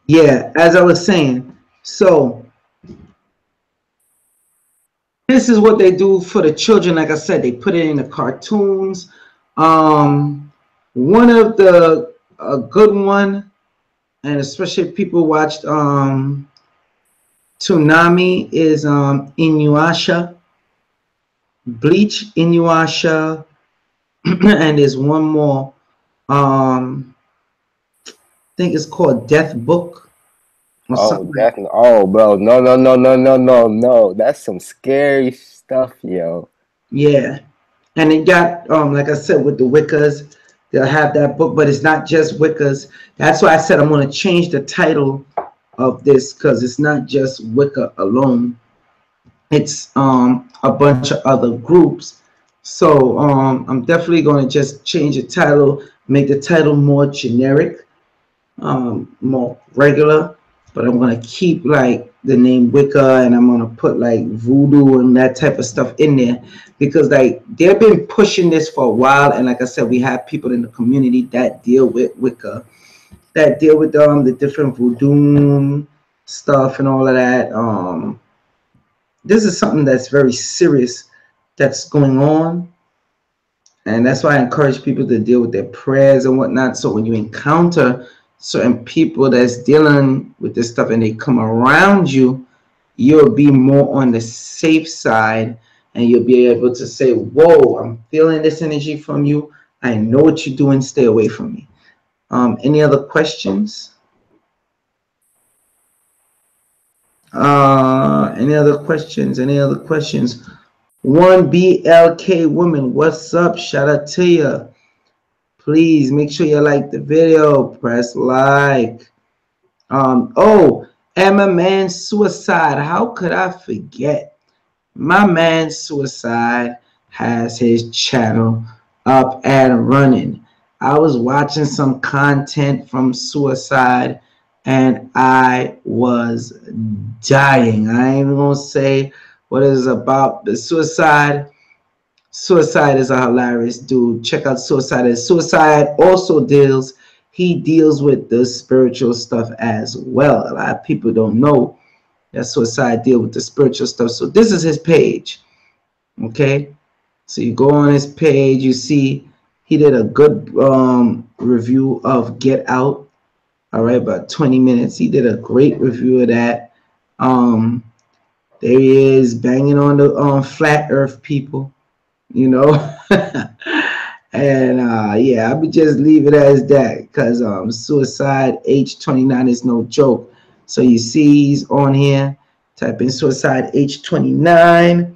Yeah, as I was saying, so this is what they do for the children. Like I said, they put it in the cartoons. One of the a good one, and especially if people watched Tsunami, is Inuyasha, Bleach, Inuyasha, and there's one more. I think it's called Death Book or something. bro, no. That's some scary stuff, yo. Yeah, and it got like I said, with the Wiccas, they'll have that book, but it's not just Wiccas. That's why I said I'm going to change the title of this because it's not just Wicca alone. It's a bunch of other groups. So I'm definitely going to just change the title, make the title more generic, more regular, but I'm gonna keep like the name Wicca, and I'm gonna put like Voodoo and that type of stuff in there, because like they've been pushing this for a while, and like I said, we have people in the community that deal with Wicca, that deal with the different voodoo stuff and all of that. This is something that's very serious that's going on, and that's why I encourage people to deal with their prayers and whatnot. So when you encounter certain people that's dealing with this stuff and they come around you, you'll be more on the safe side, and you'll be able to say, whoa, I'm feeling this energy from you. I know what you're doing. Stay away from me. Any other questions? Any other questions? Any other questions? 1BLK woman, what's up? Shout out to you. Please make sure you like the video. Press like. Oh, and my man Suicide. How could I forget? My man Suicide has his channel up and running. I was watching some content from Suicide and I was dying. I ain't even gonna say what it's about, but Suicide is a hilarious dude. Check out Suicide. Suicide also deals with the spiritual stuff as well. A lot of people don't know that Suicide deal with the spiritual stuff. So this is his page. Okay, so you go on his page, you see he did a good review of Get Out. All right, about 20 minutes. He did a great review of that. There he is banging on the flat earth people, you know. And yeah, I would just leave it as that, because Suicide H29 is no joke. So you see he's on here. Type in Suicide H29,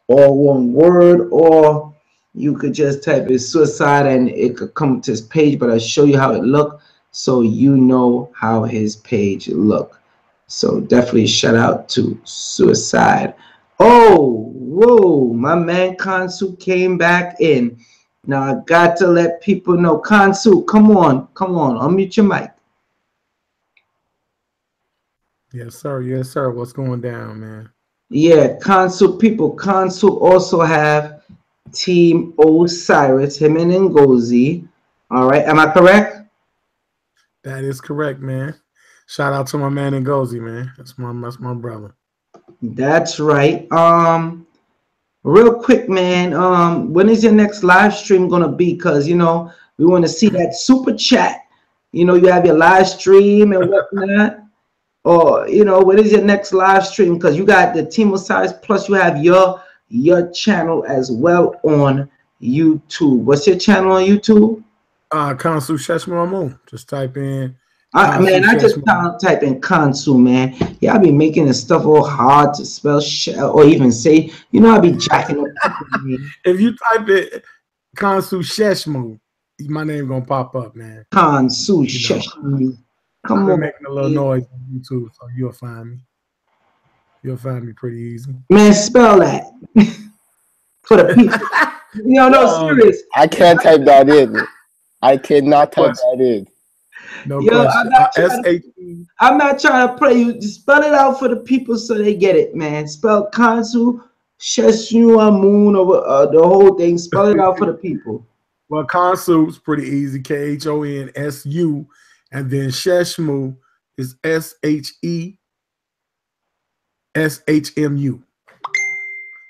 all one word, or you could just type in Suicide and it could come to his page, but I'll show you how it look so you know how his page look. So definitely shout out to Suicide. Oh, whoa, my man Kansu came back in. Now I got to let people know. Kansu, come on, unmute your mic. Yes, sir. Yes, sir. What's going down, man? Yeah, Kansu people. Kansu also have Team Osiris, him and Ngozi. All right, am I correct? That is correct, man. Shout out to my man Ngozi, man. That's my brother. That's right. Real quick, man. When is your next live stream gonna be? Because you know we want to see that super chat. You know, you have your live stream and whatnot. Or you know, when is your next live stream? Because you got the Team Osiris plus you have your channel as well on YouTube. What's your channel on YouTube? Kansu Sheshmuramu. Just type in. Man, I just type in Kansu, man. Yeah, I be making the stuff all hard to spell or even say. You know, I be jacking up. If you type it Kansu Sheshmu, my name gonna pop up, man. Kansu Sheshmu. Come on, making a little noise on YouTube, so you'll find me. You'll find me pretty easy. Man, spell that for the people. You know, no, serious. I can't type that in. I cannot type that in. No question. I'm not trying to play you. Just spell it out for the people so they get it, man. Spell Kansu Sheshmu Moon or the whole thing. Spell it out for the people. Well, Kansu's pretty easy. KHONSU. And then Sheshmu is SHESHMU.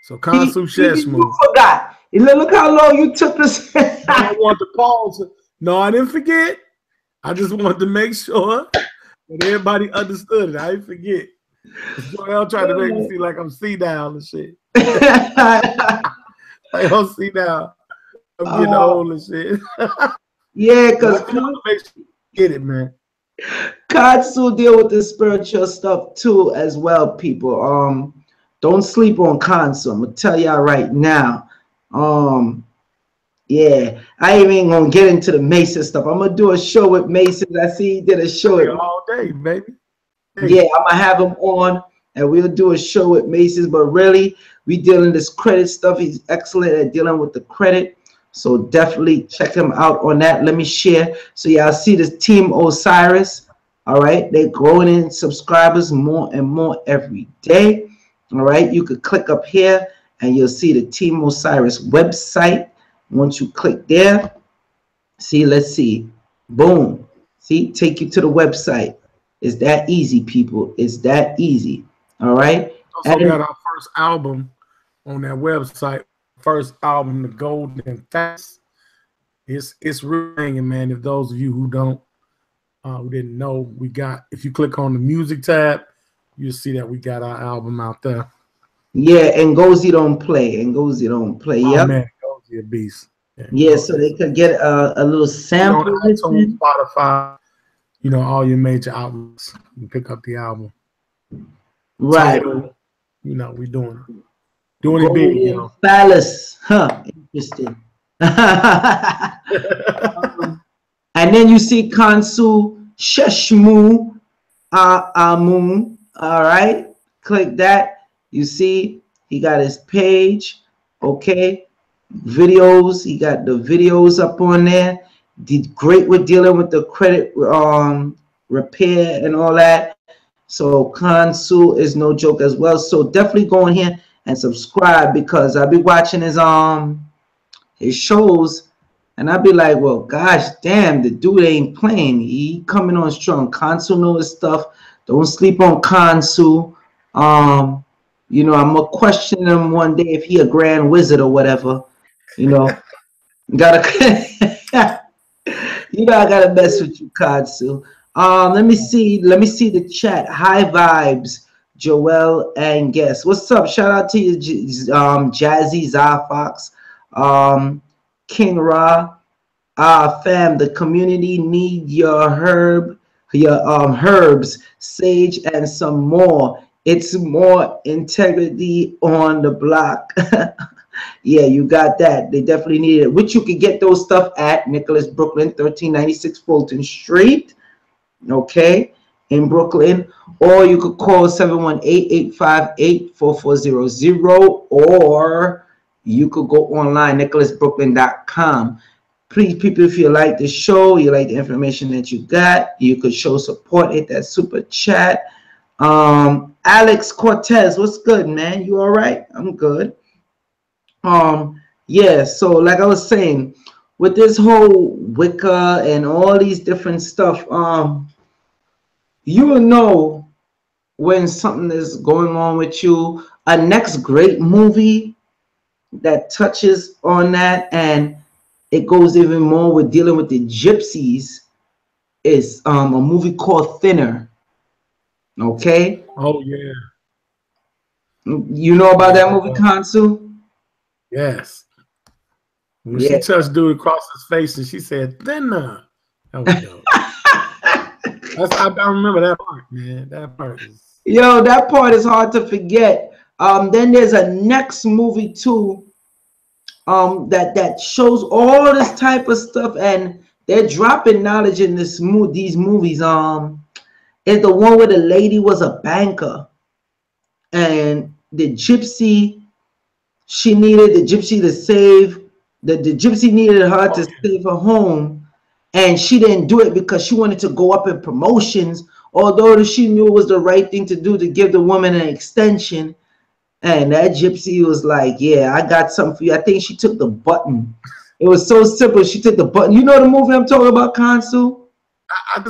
So Kansu Sheshmu. You forgot. Look how long you took this. I want to pause. No, I didn't forget. I just wanted to make sure that everybody understood it. I didn't forget. Joel tried to make me see like I'm C-down and shit. Like I'm C-down. I'm getting old and shit. Yeah, because get it, man. Kansu deal with the spiritual stuff too as well, people. Don't sleep on Kansu. I'm gonna tell y'all right now. Yeah, I ain't even gonna get into the Mason stuff. I'm gonna do a show with Mason. I see he did a show all day, baby. Hey. Yeah, I'm gonna have him on and we'll do a show with Masons. But really, we dealing this credit stuff. He's excellent at dealing with the credit. So definitely check him out on that. Let me share. So y'all see this Team Osiris. All right, they're growing in subscribers more and more every day. All right, you could click up here and you'll see the Team Osiris website. Once you click there, see, let's see, boom, see, take you to the website. It's that easy, people. It's that easy. All right. Also got our first album on that website. First album, The Golden Facts. It's ringing, man. If those of you who who didn't know, we got, if you click on the music tab, you'll see that we got our album out there. Yeah, Ngozi don't play. Ngozi don't play. Oh, yep. Man, Ngozi a beast. Yeah, so they could get a little sample. On iTunes, Spotify, all your major outlets. You pick up the album. Right. Tidal, we doing it. Doing it big, Phallus. Huh. Interesting. And then you see Kansu Sheshmu Amun. All right. Click that. You see he got his page. Okay. Videos. He got the videos up on there. Did great with dealing with the credit repair and all that. So Kansu is no joke as well. So definitely go in here and subscribe, because I'll be watching his shows. And I'd be like, well, gosh, damn, the dude ain't playing. He coming on strong. Kansu knows his stuff. Don't sleep on Kansu. I'm going to question him one day if he a grand wizard or whatever. Gotta, I gotta mess with you, Kansu. Let me see the chat. High vibes, Joel and Guest. What's up? Shout out to you, Jazzy Zafox. King Ra, fam, the community need your herbs, sage, and some more. It's more integrity on the block. Yeah, you got that. They definitely need it. Which you can get those stuff at Nicholas Brooklyn, 1396 Fulton Street. Okay, in Brooklyn. Or you could call 718-858-4400, or you could go online, nicholasbrooklyn.com. Please, people, if you like the show, you like the information that you got, you could show support, hit that super chat. Alex Cortez, what's good, man? You all right? I'm good. Yeah, so like I was saying, with this whole Wicca and all these different stuff, you will know when something is going on with you. A next great movie that touches on that, and it goes even more with dealing with the gypsies, is a movie called Thinner. Okay. Oh yeah. You know about that movie, Kansu? Yes. When she touched dude across his face and she said, "Thinner." That was dope. I remember that part, man. That part is. Yo, that part is hard to forget. Then there's a next movie too. That shows all this type of stuff, and they're dropping knowledge in these movies. It's the one where the lady was a banker, and the gypsy, she needed the gypsy to save the gypsy needed her to save her home, and she didn't do it because she wanted to go up in promotions, although she knew it was the right thing to do to give the woman an extension. And that gypsy was like, yeah, I got something for you. I think she took the button. It was so simple. She took the button. You know the movie I'm talking about, Kansu?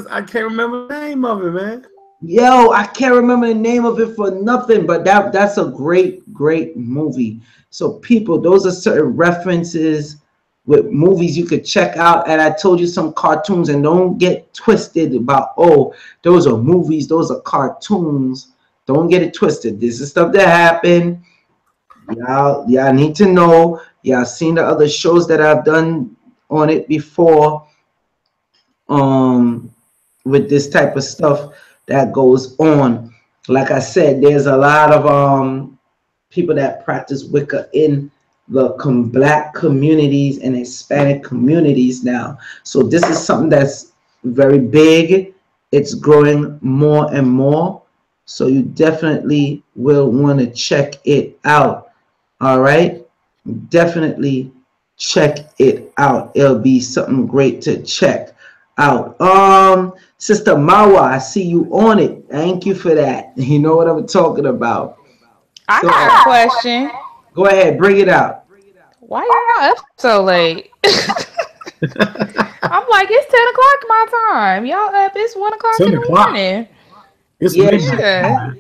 I can't remember the name of it, man. Yo, I can't remember the name of it for nothing, but that's a great movie. So people, those are certain references with movies you could check out. And I told you some cartoons, and don't get twisted about, oh, those are movies, those are cartoons. Don't get it twisted. This is stuff that happened. Y'all need to know. Y'all seen the other shows that I've done on it before. With this type of stuff that goes on. Like I said, there's a lot of people that practice Wicca in the Black communities and Hispanic communities now. So this is something that's very big. It's growing more and more. So you definitely will want to check it out. All right. Definitely check it out. It'll be something great to check. out. Sister Mawa, I see you on it. Thank you for that. You know what I'm talking about. I So got a question. go ahead, bring it out. Why y'all up so late? I'm like, it's 10 o'clock my time. Y'all up, it's 1 o'clock 10 in the o'clock. morning. It's Yeah, Yeah.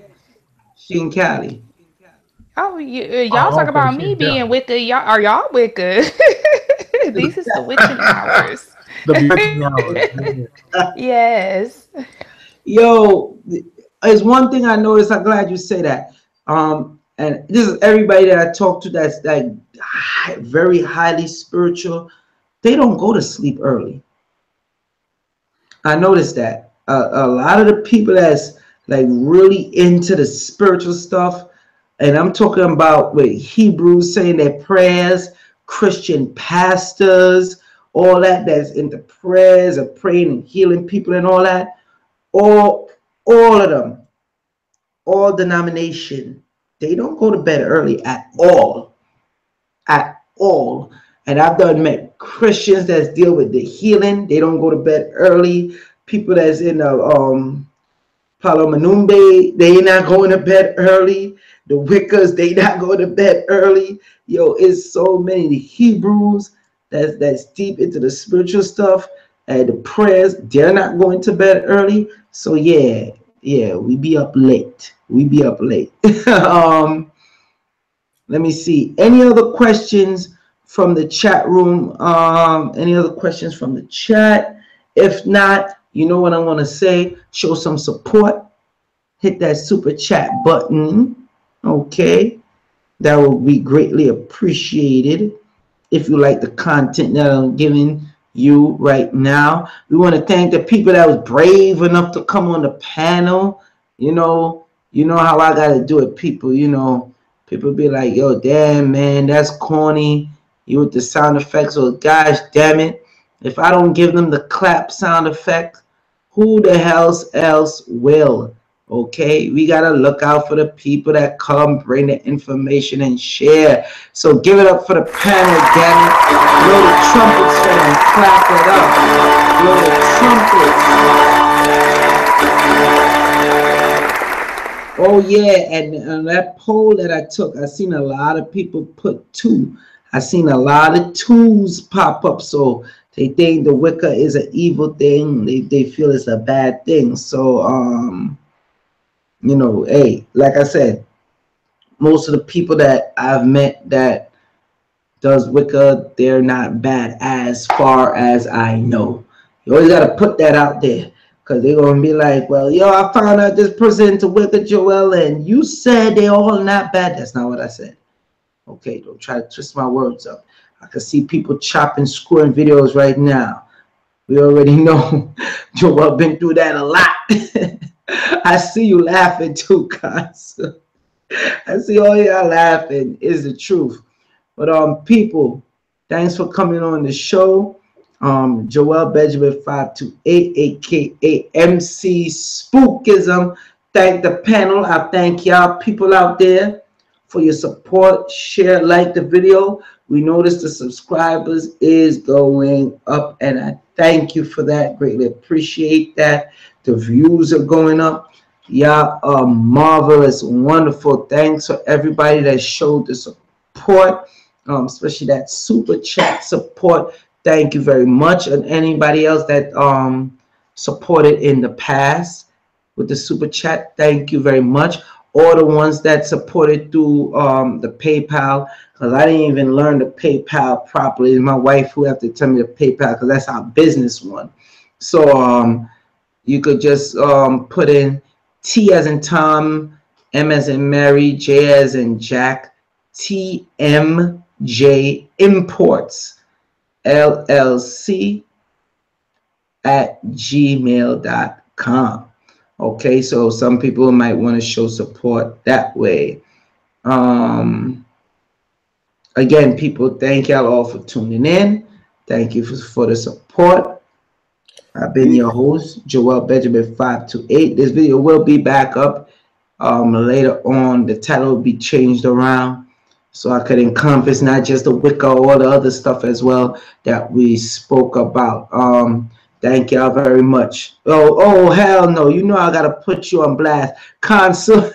she in Cali. Oh, y'all talk about me being Wicca. Y'all Wicca? These is the witching hours. The witching hours. Yes. Yo, there's one thing I noticed. I'm glad you say that. And this is everybody that I talk to that's like very highly spiritual. They don't go to sleep early. I noticed that a lot of the people that's like really into the spiritual stuff, and I'm talking about with Hebrews saying their prayers, Christian pastors, all that that's into prayers and praying and healing people and all that. All of them, all denomination, they don't go to bed early at all. At all. And I've done met Christians that deal with the healing. They don't go to bed early. People that's in the Palo, they not going to bed early. The Wiccas, they not going to bed early. Yo, it's so many. The Hebrews that's deep into the spiritual stuff and the prayers, they're not going to bed early. So yeah, we be up late. We be up late. Let me see. Any other questions from the chat room? Any other questions from the chat? If not, you know what I want to say. Show some support. Hit that super chat button. Okay. That will be greatly appreciated. If you like the content that I'm giving you right now. We want to thank the people that was brave enough to come on the panel. You know how I got to do it, people. People be like, yo, damn, man, that's corny. You with the sound effects, or gosh, damn it. If I don't give them the clap sound effect, who the hell else will? Okay, we got to look out for the people that come, bring the information, and share. So give it up for the panel, damn it. Blow the trumpets for them. Clap it up. Blow the trumpets. Oh yeah, and that poll that I took, I seen a lot of people put 2. I seen a lot of 2s pop up, so they think the Wicca is an evil thing. They feel it's a bad thing. So hey, like I said, most of the people that I've met that does Wicca, they're not bad as far as I know. You always got to put that out there. Because they're going to be like, well, yo, I found out this person into Wicca, Joel, and you said they all not bad. That's not what I said. Okay, don't try to twist my words up. I can see people chopping, screwing videos right now. We already know Joel been through that a lot. I see you laughing too, guys. I see all y'all laughing. Is the truth. But people, thanks for coming on the show. joelbenjamin528, aka MC Spookism. Thank the panel. I thank y'all people out there for your support. Share, like the video. We noticed the subscribers is going up, and I thank you for that. Greatly appreciate that. The views are going up. Y'all are marvelous, wonderful. Thanks for everybody that showed the support, especially that super chat support. Thank you very much. And anybody else that supported in the past with the super chat, thank you very much. All the ones that supported through the PayPal, because I didn't even learn the PayPal properly. It's my wife who have to tell me the PayPal, because that's our business one. So you could just put in T as in Tom, M as in Mary, J as in Jack, TMJ Imports LLC @gmail.com. Okay, so some people might want to show support that way. Again, people, thank y'all all for tuning in. Thank you for the support. I've been your host, joelbenjamin528. This video will be back up later on. The title will be changed around, so I could encompass not just the Wicca, all the other stuff as well that we spoke about. Thank y'all very much. Oh, hell no. You know I gotta put you on blast. Consul.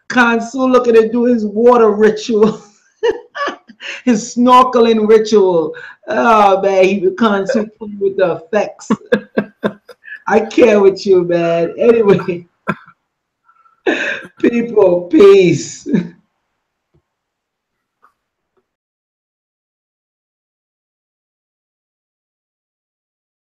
Consul looking to do his water ritual. His snorkeling ritual. Oh man, he becomes too cool with the effects. I care with you, man. Anyway, people, peace.